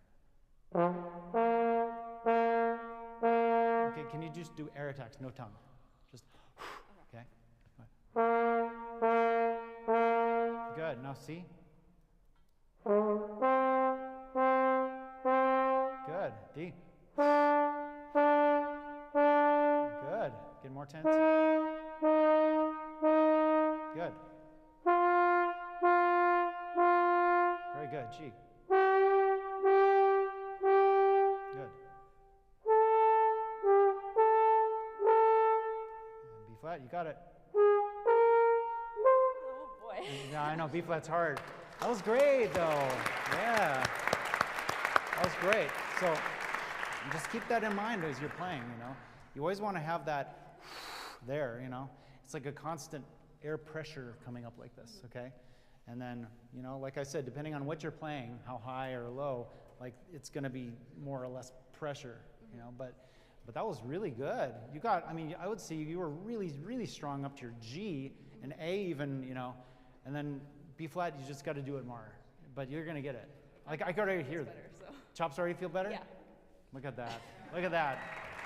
[SPEAKER 3] Okay, can you just do air attacks, no tongue? Just, okay. Good, now see? Good, D. Good, get more tense. Good. Very good, G. Good. B flat, you got it.
[SPEAKER 6] Oh boy.
[SPEAKER 3] Yeah, I know, B flat's hard. That was great, though. Yeah. That was great. So just keep that in mind as you're playing, you know. You always want to have that there, you know. It's like a constant air pressure coming up like this, okay? And then, you know, like I said, depending on what you're playing, how high or low, like it's going to be more or less pressure, you know. But that was really good. You got, I mean, I would say you were really, really strong up to your G and A even, you know, and then B flat, you just got to do it more. But you're going to get it. Like I could already hear that.
[SPEAKER 6] Better, so.
[SPEAKER 3] Chops already feel better?
[SPEAKER 6] Yeah.
[SPEAKER 3] Look at that. Look at that.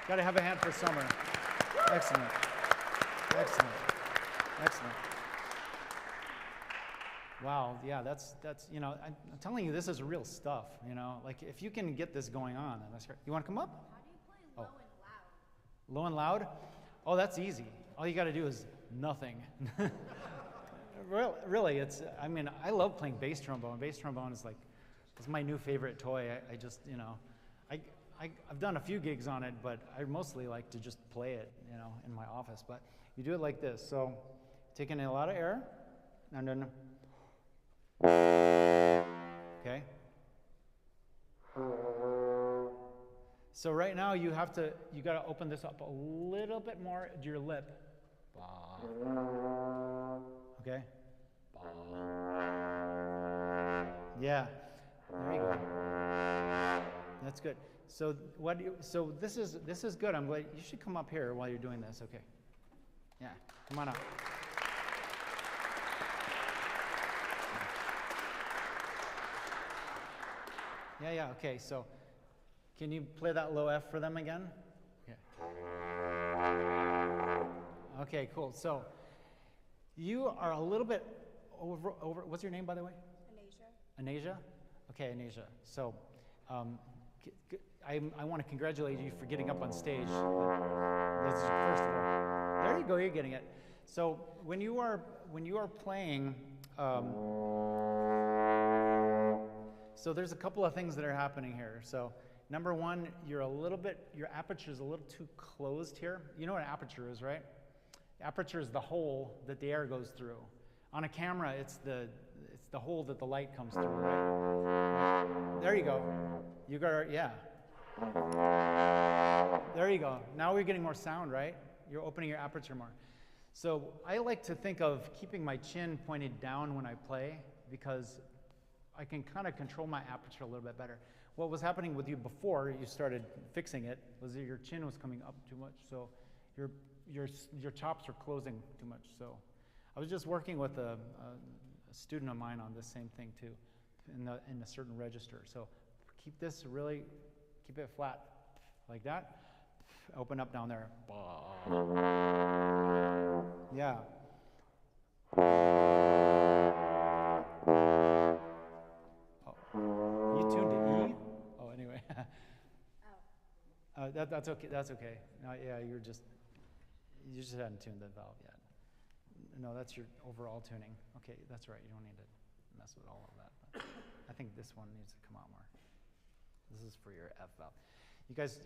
[SPEAKER 3] Got to have a hand for Summer. Excellent. Excellent. Excellent. Wow, yeah, that's you know, I'm telling you, this is real stuff, you know. Like, if you can get this going on, then that's great. You want to come up?
[SPEAKER 6] How do you play low and loud?
[SPEAKER 3] Low and loud? Oh, that's easy. All you got to do is nothing. Really, it's, I mean, I love playing bass trombone. Bass trombone is like, it's my new favorite toy. I just, you know, I've done a few gigs on it, but I mostly like to just play it, you know, in my office. But you do it like this. So, taking in a lot of air, and then, okay. So right now you got to open this up a little bit more to your lip. Okay. Yeah. There you go. That's good. So this is good. I'm glad you should come up here while you're doing this. Okay. Yeah. Come on up. Yeah. Okay. So, can you play that low F for them again? Okay. Okay. Cool. So, you are a little bit over. What's your name, by the way?
[SPEAKER 6] Anasia.
[SPEAKER 3] Anasia? Okay, Anasia. So, I want to congratulate you for getting up on stage. This is first of all. There you go. You're getting it. So when you are playing, so there's a couple of things that are happening here. So number one, your aperture is a little too closed here. You know what an aperture is, right? Aperture is the hole that the air goes through. On a camera, it's the hole that the light comes through, right? There you go. You got, yeah. There you go. Now we're getting more sound, right? You're opening your aperture more. So I like to think of keeping my chin pointed down when I play because I can kind of control my aperture a little bit better. What was happening with you before you started fixing it was that your chin was coming up too much, so your chops are closing too much. So I was just working with a student of mine on this same thing too, in a certain register. So keep this really, keep it flat like that. Open up down there. Yeah. Oh. You tuned to E? Oh, anyway. That's okay. That's okay. No, yeah, you just hadn't tuned the valve yet. No, that's your overall tuning. Okay, that's right. You don't need to mess with all of that. But I think this one needs to come out more. This is for your F valve. You guys,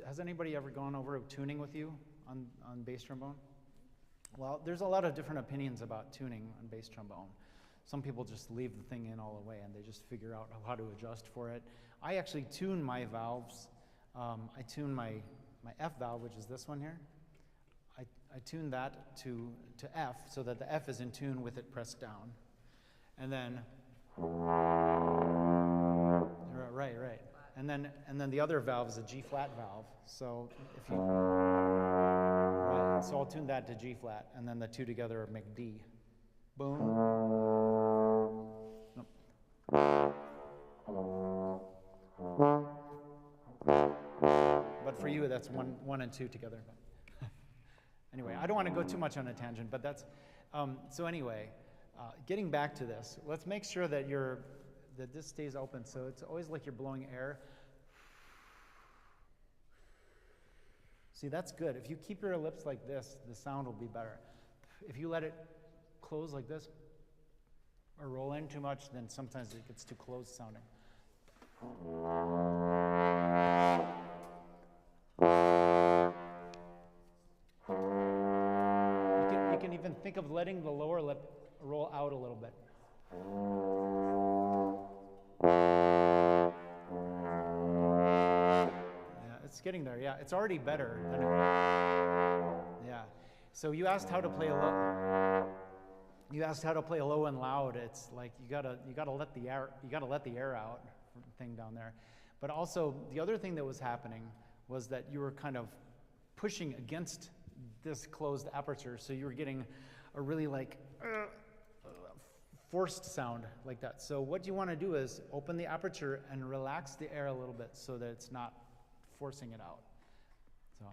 [SPEAKER 3] has anybody ever gone over tuning with you on bass trombone? Well, there's a lot of different opinions about tuning on bass trombone. Some people just leave the thing in all the way and they just figure out how to adjust for it. I actually tune my valves. I tune my F valve, which is this one here. I tune that to F so that the F is in tune with it pressed down. And then, right. And then the other valve is a G flat valve. So if you, right, so I'll tune that to G flat, and then the two together make D. Boom. But for you, that's one and two together. Anyway, I don't want to go too much on a tangent, but that's, so anyway, getting back to this, let's make sure that this stays open. So it's always like you're blowing air. See, that's good. If you keep your lips like this, the sound will be better. If you let it close like this, or roll in too much, then sometimes it gets too closed sounding. You can even think of letting the lower lip roll out a little bit. Yeah, it's getting there. Yeah, it's already better than it, yeah. So you asked how to play a low. You asked how to play a low and loud. It's like you gotta let the air out thing down there. But also the other thing that was happening was that you were kind of pushing against this closed aperture, so you were getting a really like forced sound like that. So what you want to do is open the aperture and relax the air a little bit so that it's not forcing it out. So.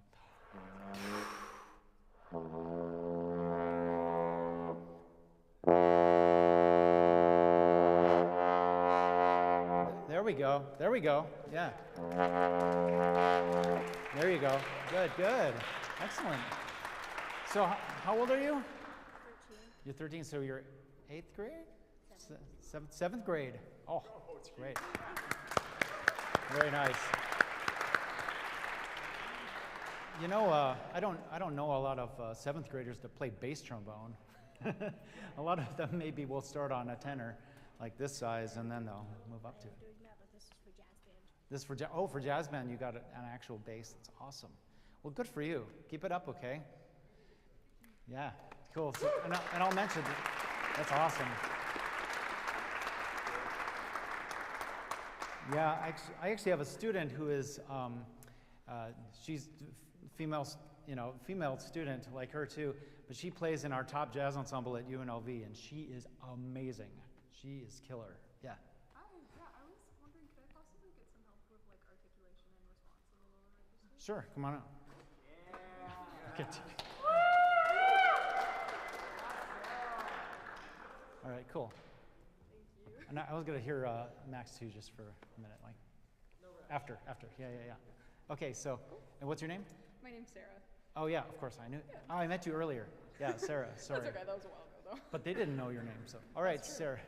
[SPEAKER 3] There we go. There we go. Yeah. There you go. Good. Excellent. So how old are you?
[SPEAKER 6] 13.
[SPEAKER 3] You're 13, so you're 8th grade? 7th grade. Oh, it's great. Very nice. You know, I don't know a lot of 7th graders that play bass trombone. A lot of them maybe will start on a tenor like this size, and then they'll move up to it.
[SPEAKER 6] Doing that, but this is for jazz band.
[SPEAKER 3] This for for jazz band, you got an actual bass. That's awesome. Well, good for you. Keep it up, okay? Yeah, cool. So, and I'll mention that's awesome. Yeah, I actually have a student who is she's female student like her too, but she plays in our top jazz ensemble at UNLV, and she is amazing. She is killer. Yeah.
[SPEAKER 7] Hi, yeah, I was wondering, could I possibly get some help with like articulation and response of the lower register?
[SPEAKER 3] Sure, come on out. Okay. All right, cool.
[SPEAKER 7] Thank you.
[SPEAKER 3] And I was gonna hear Max too, just for a minute, like after. Yeah. Okay, so, and what's your name?
[SPEAKER 7] My name's Sarah.
[SPEAKER 3] Oh yeah, of course I knew. Oh, I met you earlier. Yeah, Sarah. Sorry.
[SPEAKER 7] That's okay, that was a while ago though.
[SPEAKER 3] But they didn't know your name, so. All right, Sarah.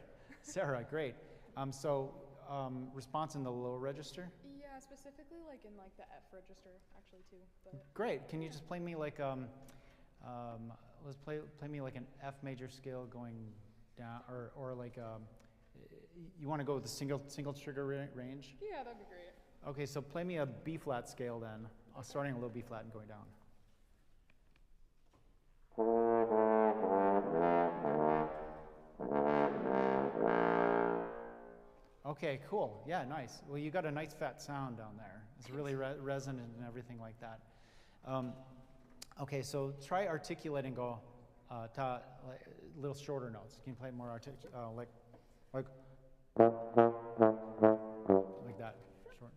[SPEAKER 3] Sarah, great. Response in the low register?
[SPEAKER 7] Yeah, specifically like in like the F register actually too. But
[SPEAKER 3] Great. Can you just play me like let's play me like an F major scale going down, or like you want to go with the single trigger range?
[SPEAKER 7] yeah, that'd be great.
[SPEAKER 3] Okay, so play me a B flat scale then, starting a low B flat and going down. Okay, cool. Yeah, nice. Well, you got a nice fat sound down there. It's really resonant and everything like that. Okay, so try articulate and go like, little shorter notes. Can you play more like that? Short.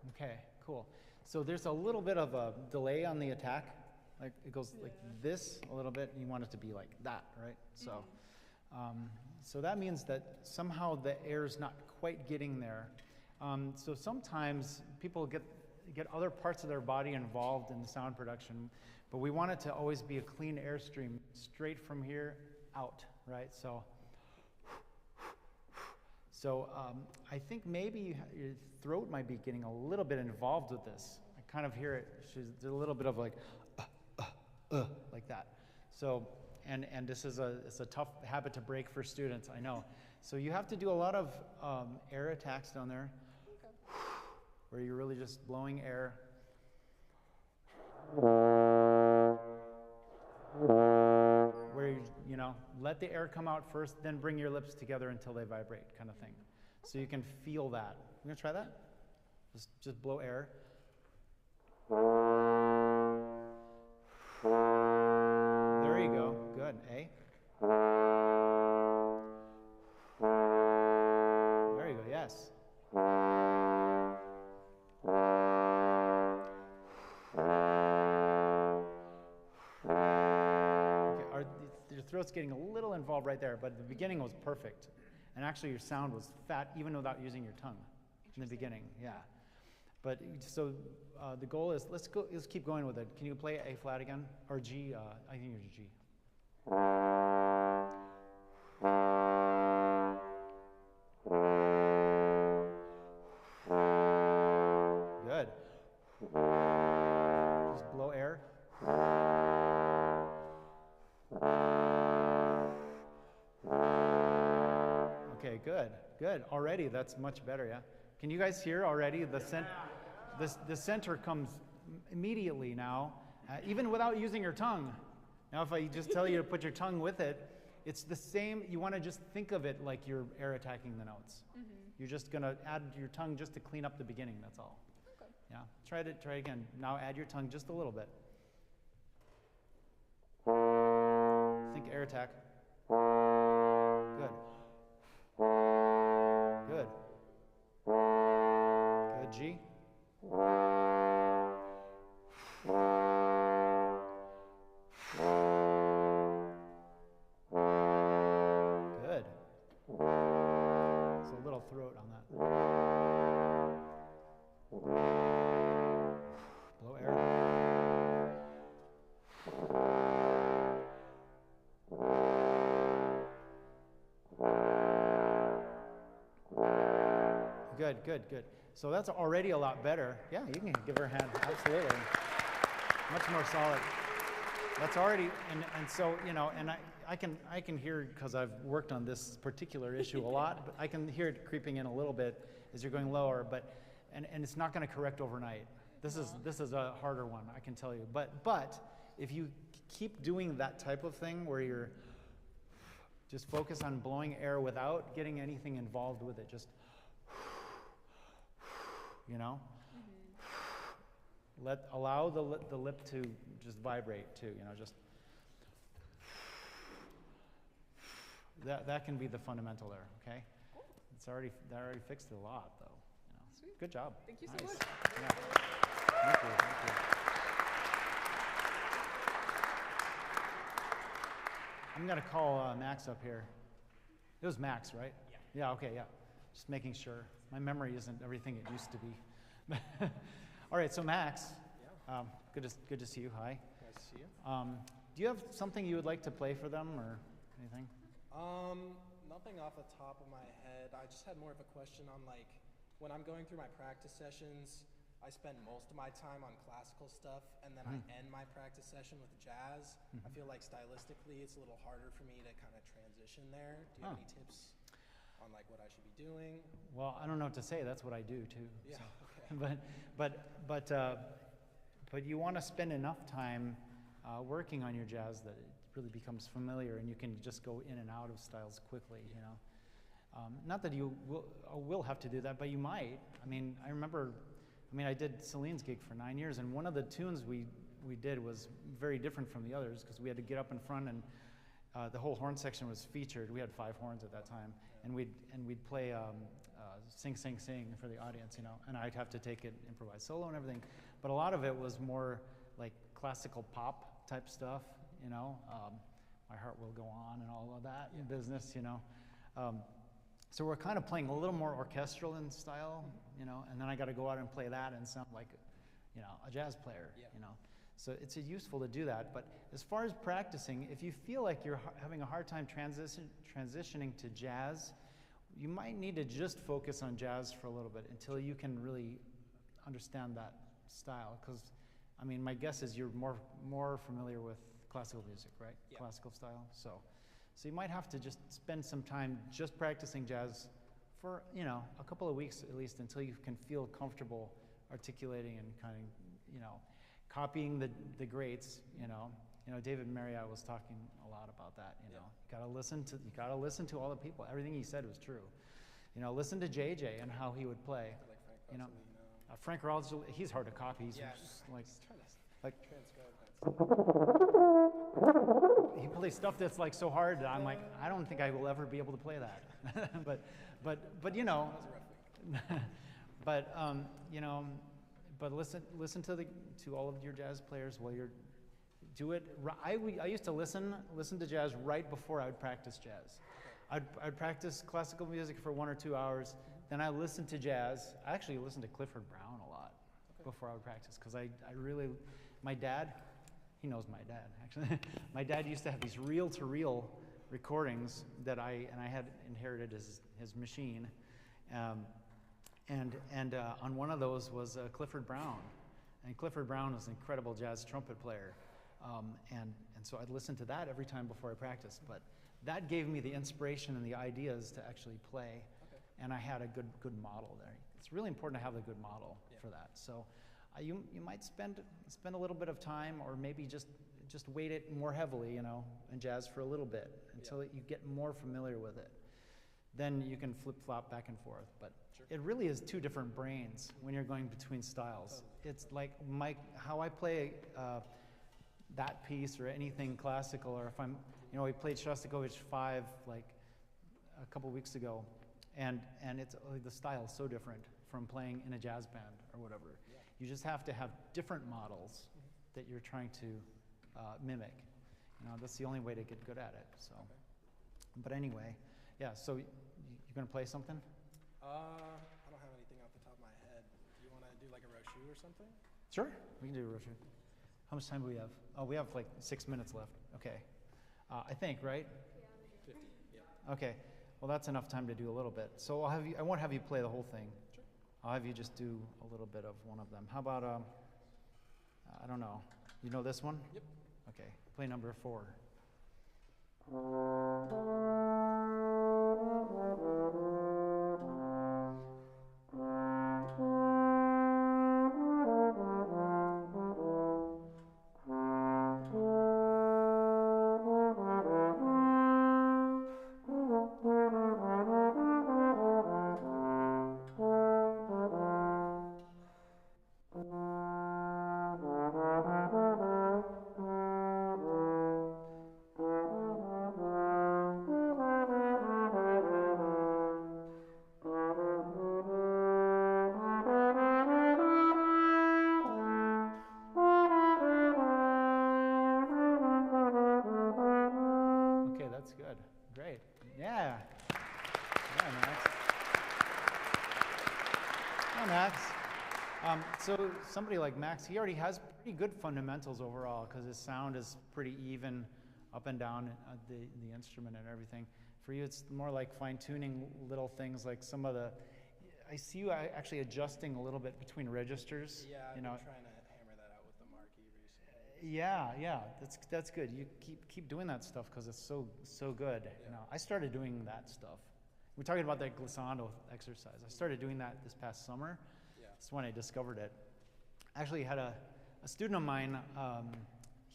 [SPEAKER 3] Okay, cool. So there's a little bit of a delay on the attack. Like it goes like this a little bit, and you want it to be like that, right? So, so that means that somehow the air's not quite getting there. So sometimes people get other parts of their body involved in the sound production, but we want it to always be a clean airstream straight from here out, right? So I think maybe your throat might be getting a little bit involved with this. I kind of hear it. There's a little bit of like that. So, and this is it's a tough habit to break for students, I know. So you have to do a lot of air attacks down there, where you're really just blowing air. Where you know, let the air come out first, then bring your lips together until they vibrate, kind of thing. So you can feel that. You gonna try that? Just blow air. There you go. Good. A. There you go. Yes. Your throat's getting a little involved right there, but the beginning was perfect. And actually your sound was fat even without using your tongue in the beginning, yeah. But so the goal is, let's keep going with it. Can you play A flat again? Or G, I think you're G. Good. Just blow air. Okay, good. Already, that's much better, yeah? Can you guys hear already? The center comes immediately now, even without using your tongue. Now, if I just tell you to put your tongue with it, it's the same. You want to just think of it like you're air attacking the notes. You're just going to add your tongue just to clean up the beginning, that's all.
[SPEAKER 7] Okay.
[SPEAKER 3] Yeah, try again. Now add your tongue just a little bit. Think air attack. Good. Good. Good, G. Good. There's a little throat on that. Blow air. Good. So that's already a lot better. Yeah, you can give her a hand. Absolutely. Much more solid. That's already, and so, you know, and I can hear, because I've worked on this particular issue a lot, but I can hear it creeping in a little bit as you're going lower, but, and it's not going to correct overnight. This is a harder one, I can tell you. But if you keep doing that type of thing where you're just focus on blowing air without getting anything involved with it, just, you know, allow the lip to just vibrate too, you know, just that can be the fundamental there. Okay, that already fixed it a lot though. You know.
[SPEAKER 7] Sweet.
[SPEAKER 3] Good job.
[SPEAKER 7] Thank you
[SPEAKER 3] Nice.
[SPEAKER 7] so much.
[SPEAKER 3] Yeah. Thank you. I'm gonna call Max up here. It was Max, right? Yeah. Yeah. Okay. Yeah. Just making sure. My memory isn't everything it used to be. All right, so Max, good to see you. Hi.
[SPEAKER 8] Nice to see you.
[SPEAKER 3] Do you have something you would like to play for them or anything?
[SPEAKER 8] Nothing off the top of my head. I just had more of a question on, like, when I'm going through my practice sessions, I spend most of my time on classical stuff, and then I end my practice session with jazz. I feel like stylistically it's a little harder for me to kind of transition there. Do you have any tips on, like, what I should be doing?
[SPEAKER 3] Well, I don't know what to say. That's what I do too.
[SPEAKER 8] Yeah.
[SPEAKER 3] So. Okay. But you want to spend enough time working on your jazz that it really becomes familiar, and you can just go in and out of styles quickly. You know, not that you will have to do that, but you might. I mean, I did Celine's gig for 9 years, and one of the tunes we did was very different from the others because we had to get up in front and. The whole horn section was featured. We had 5 horns at that time, and we'd play sing, sing, sing for the audience, you know. And I'd have to take it improvised solo and everything, but a lot of it was more like classical pop type stuff, you know, My Heart Will Go On and all of that business, you know. So we're kind of playing a little more orchestral in style, you know, and then I got to go out and play that and sound like, you know, a jazz player, you know. So it's useful to do that. But as far as practicing, if you feel like you're having a hard time transitioning to jazz, you might need to just focus on jazz for a little bit until you can really understand that style. Because, I mean, my guess is you're more familiar with classical music, right? Yeah. Classical style. So you might have to just spend some time just practicing jazz for, you know, a couple of weeks at least until you can feel comfortable articulating and kind of, you know, copying the greats, you know. You know, David Marriott was talking a lot about that, you know. You gotta listen to all the people. Everything he said was true. You know, listen to JJ and how he would play. Like you know, Frank Ralston, he's hard to copy. He's just like he plays stuff that's like so hard that I'm like, I don't think I will ever be able to play that. but you know, you know, but listen to all of your jazz players while you're do it. I used to listen to jazz right before I would practice jazz. I'd practice classical music for 1 or 2 hours, then I listened to jazz. I actually listened to Clifford Brown a lot before I would practice because I really, my dad, he knows my dad actually. My dad used to have these reel-to-reel recordings that I had inherited his machine, and on one of those was Clifford Brown, and Clifford Brown was an incredible jazz trumpet player. And so I'd listen to that every time before I practiced, but that gave me the inspiration and the ideas to actually play, and I had a good model there. It's really important to have a good model for that. So you might spend a little bit of time, or maybe just weight it more heavily, you know, in jazz for a little bit until you get more familiar with it. Then you can flip-flop back and forth, but it really is two different brains when you're going between styles. It's like how I play that piece or anything classical, or if I'm, you know, we played Shostakovich 5 like a couple weeks ago, and it's the style is so different from playing in a jazz band or whatever. You just have to have different models that you're trying to mimic. You know, that's the only way to get good at it. So, but anyway, yeah. So you're gonna play something?
[SPEAKER 8] I don't have anything off the top of my head. Do you want to do like a Rochu or something?
[SPEAKER 3] Sure, we can do a Rochu. How much time do we have? Oh, we have like 6 minutes left. Okay, I think, right?
[SPEAKER 8] Yeah. 50. Yeah.
[SPEAKER 3] Okay. Well, that's enough time to do a little bit. So I won't have you play the whole thing.
[SPEAKER 8] Sure.
[SPEAKER 3] I'll have you just do a little bit of one of them. How about I don't know. You know this one?
[SPEAKER 8] Yep.
[SPEAKER 3] Okay. Play number 4. So somebody like Max, he already has pretty good fundamentals overall because his sound is pretty even up and down the instrument and everything. For you, it's more like fine-tuning little things like some of the, I see you actually adjusting a little bit between registers.
[SPEAKER 8] Yeah, I've
[SPEAKER 3] been
[SPEAKER 8] trying to hammer that out with the marquee recently.
[SPEAKER 3] Yeah, that's good. You keep doing that stuff because it's so good.
[SPEAKER 8] Yeah.
[SPEAKER 3] You know, I started doing that stuff. We're talking about that glissando exercise. I started doing that this past summer. That's when I discovered it. I actually had a student of mine,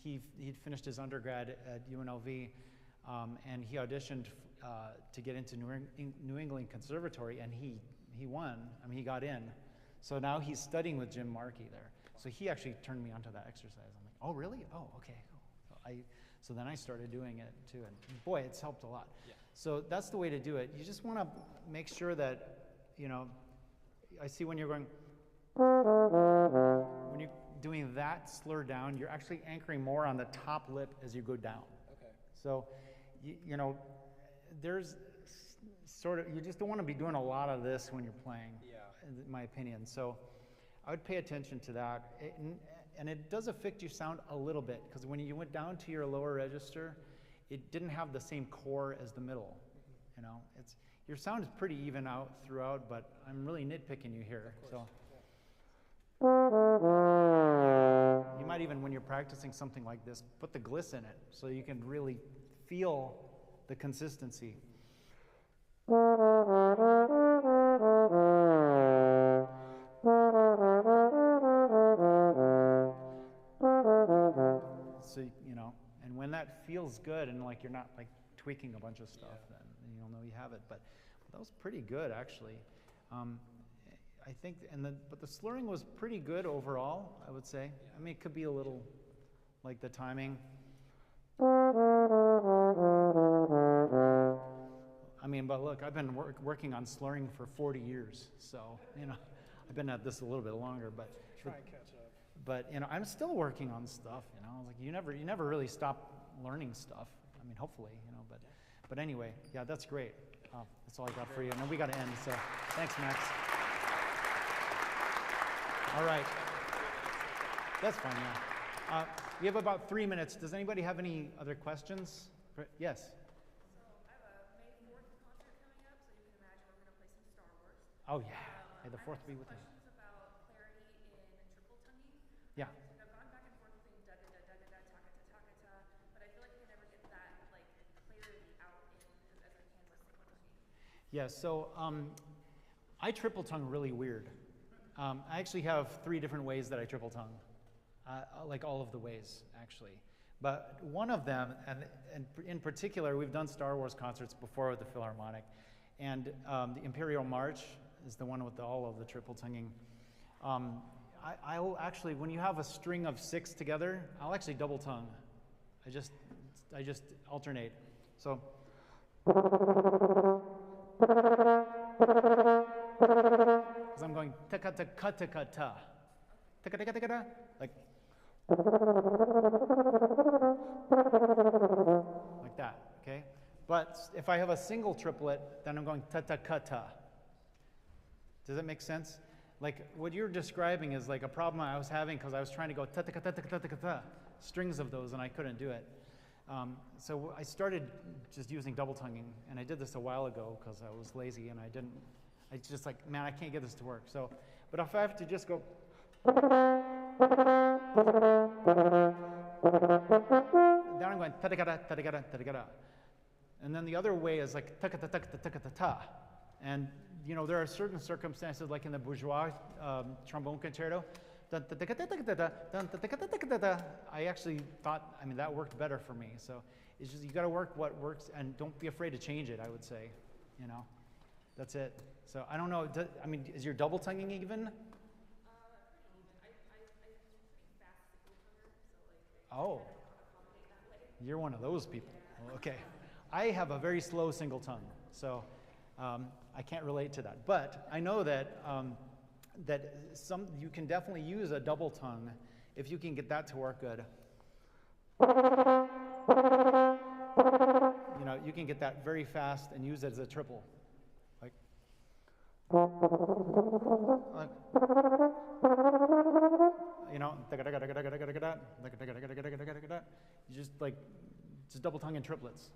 [SPEAKER 3] he'd finished his undergrad at UNLV, and he auditioned to get into New England Conservatory, and he won. I mean, he got in. So now he's studying with Jim Markey there. So he actually turned me onto that exercise. I'm like, oh, really? Oh, okay, cool. So then I started doing it too, and boy, it's helped a lot. Yeah. So that's the way to do it. You just want to make sure that, you know, I see when you're going, when you doing that slur down, you're actually anchoring more on the top lip as you go down.
[SPEAKER 8] Okay.
[SPEAKER 3] So, you know, there's sort of, you just don't want to be doing a lot of this when you're playing, in my opinion. So I would pay attention to that. And it does affect your sound a little bit, because when you went down to your lower register, it didn't have the same core as the middle. You know, your sound is pretty even out throughout, but I'm really nitpicking you here. So you might even, when you're practicing something like this, put the gliss in it so you can really feel the consistency. So, you know, and when that feels good and like you're not like tweaking a bunch of stuff, then you'll know you have it. But that was pretty good, actually. I think, but the slurring was pretty good overall, I would say. I mean, it could be a little, like the timing. I mean, but look, I've been working on slurring for 40 years, so, you know, I've been at this a little bit longer, but.
[SPEAKER 8] Try and catch up.
[SPEAKER 3] But, you know, I'm still working on stuff, you know, like you never really stop learning stuff. I mean, hopefully, you know, but anyway, yeah, that's great. That's all I got for you. And then we got to end, so thanks, Max. All right. That's fine, yeah. We have about 3 minutes. Does anybody have any other questions? Yes?
[SPEAKER 7] So I have a May 4th concert coming up, so you can imagine we're going to play some Star Wars.
[SPEAKER 3] Oh, yeah. May the 4th be with you.
[SPEAKER 7] Questions about clarity in triple tonguing.
[SPEAKER 3] Yeah.
[SPEAKER 7] I've gone back and forth between da da da da da da ta ta ta ta ta, but I feel like I can never get that like clarity out as I can with single tonguing.
[SPEAKER 3] Yeah, so I triple tongue really weird. I actually have 3 different ways that I triple tongue, like all of the ways, actually. But one of them, and in particular, we've done Star Wars concerts before with the Philharmonic, and the Imperial March is the one with all of the triple tonguing. I'll actually, when you have a string of 6 together, I'll actually double tongue. I just alternate. So. Because I'm going ta ka ta ka ta ka ta, ta ka ta ka ta ta, like that, okay? But if I have a single triplet, then I'm going ta ta ka ta. Does that make sense? Like what you're describing is like a problem I was having because I was trying to go ta ta ka ta ta ta ta ta, strings of those, and I couldn't do it. So I started just using double tonguing, and I did this a while ago because I was lazy and I just like, man, I can't get this to work. So, but if I have to just go, then I'm going ta-da-ga-da, ta-da-ga-da, ta-da-ga-da. And then the other way is like ta-ka-ta-ta-ta-ta-ta-ta. And, you know, there are certain circumstances, like in the bourgeois trombone concerto, I actually thought, I mean, that worked better for me. So it's just, you got to work what works, and don't be afraid to change it, I would say, you know. That's it. So I don't know, I mean, is your double tonguing even?
[SPEAKER 7] Pretty even. I'm pretty fast single tonguer, so like,
[SPEAKER 3] Oh,
[SPEAKER 7] accommodate that way.
[SPEAKER 3] you're one of those people. Well, okay. I have a very slow single tongue, so I can't relate to that. But I know that you can definitely use a double tongue if you can get that to work good. You know, you can get that very fast and use it as a triple. Like you know, you just like, just double tongue in triplets,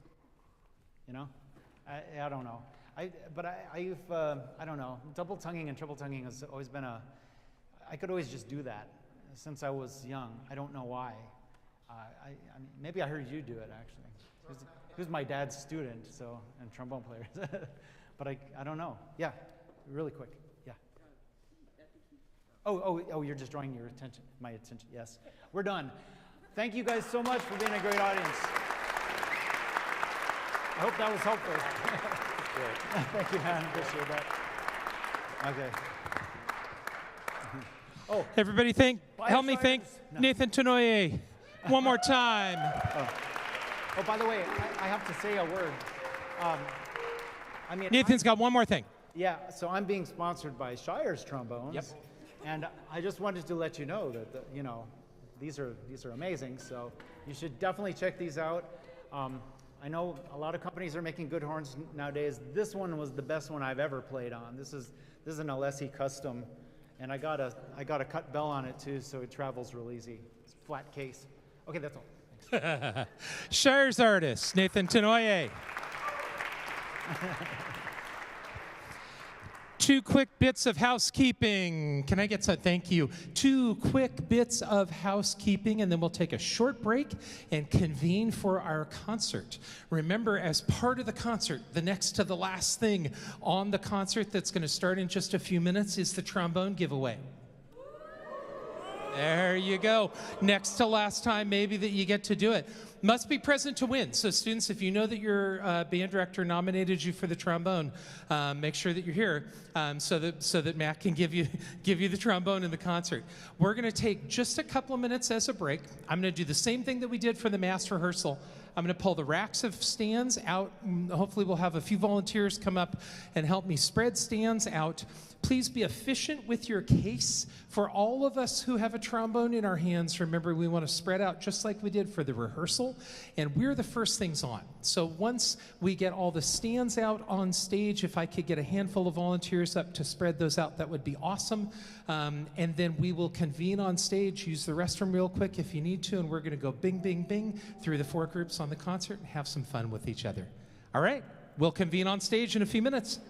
[SPEAKER 3] you know? I don't know. I don't know, double tonguing and triple tonguing has always been I could always just do that since I was young. I don't know why. I mean, maybe I heard you do it, actually. He was my dad's student, so, and trombone player. But I don't know. Yeah, really quick. Yeah. Oh, you're just drawing my attention. Yes. We're done. Thank you guys so much for being a great audience. I hope that was helpful. Thank you, man. Appreciate that. Okay. Oh,
[SPEAKER 2] Everybody help me thank Nathan Tanouye one more time.
[SPEAKER 3] Oh, by the way, I have to say a word. I mean,
[SPEAKER 2] Nathan's got one more thing.
[SPEAKER 3] yeah, so I'm being sponsored by Shire's Trombones.
[SPEAKER 2] Yep.
[SPEAKER 3] And I just wanted to let you know that, you know, these are amazing. So you should definitely check these out. I know a lot of companies are making good horns nowadays. This one was the best one I've ever played on. This is an Alessi custom, and I got a cut bell on it too, so it travels real easy. It's a flat case. Okay, that's all. Thanks.
[SPEAKER 2] Shire's artist, Nathan Tanouye. Two quick bits of housekeeping. Can I get some? Thank you. Two quick bits of housekeeping, and then we'll take a short break and convene for our concert. Remember, as part of the concert, the next to the last thing on the concert that's going to start in just a few minutes is the trombone giveaway. There you go. Next to last time, maybe, that you get to do it. Must be present to win. So students, if you know that your band director nominated you for the trombone, make sure that you're here so that Matt can give you the trombone in the concert. We're going to take just a couple of minutes as a break. I'm going to do the same thing that we did for the mass rehearsal. I'm going to pull the racks of stands out. Hopefully we'll have a few volunteers come up and help me spread stands out. Please be efficient with your case. For all of us who have a trombone in our hands, remember, we want to spread out just like we did for the rehearsal, and we're the first things on. So once we get all the stands out on stage, if I could get a handful of volunteers up to spread those out, that would be awesome. And then we will convene on stage, use the restroom real quick if you need to, and we're going to go bing, bing, bing through the 4 groups on the concert and have some fun with each other. All right, we'll convene on stage in a few minutes.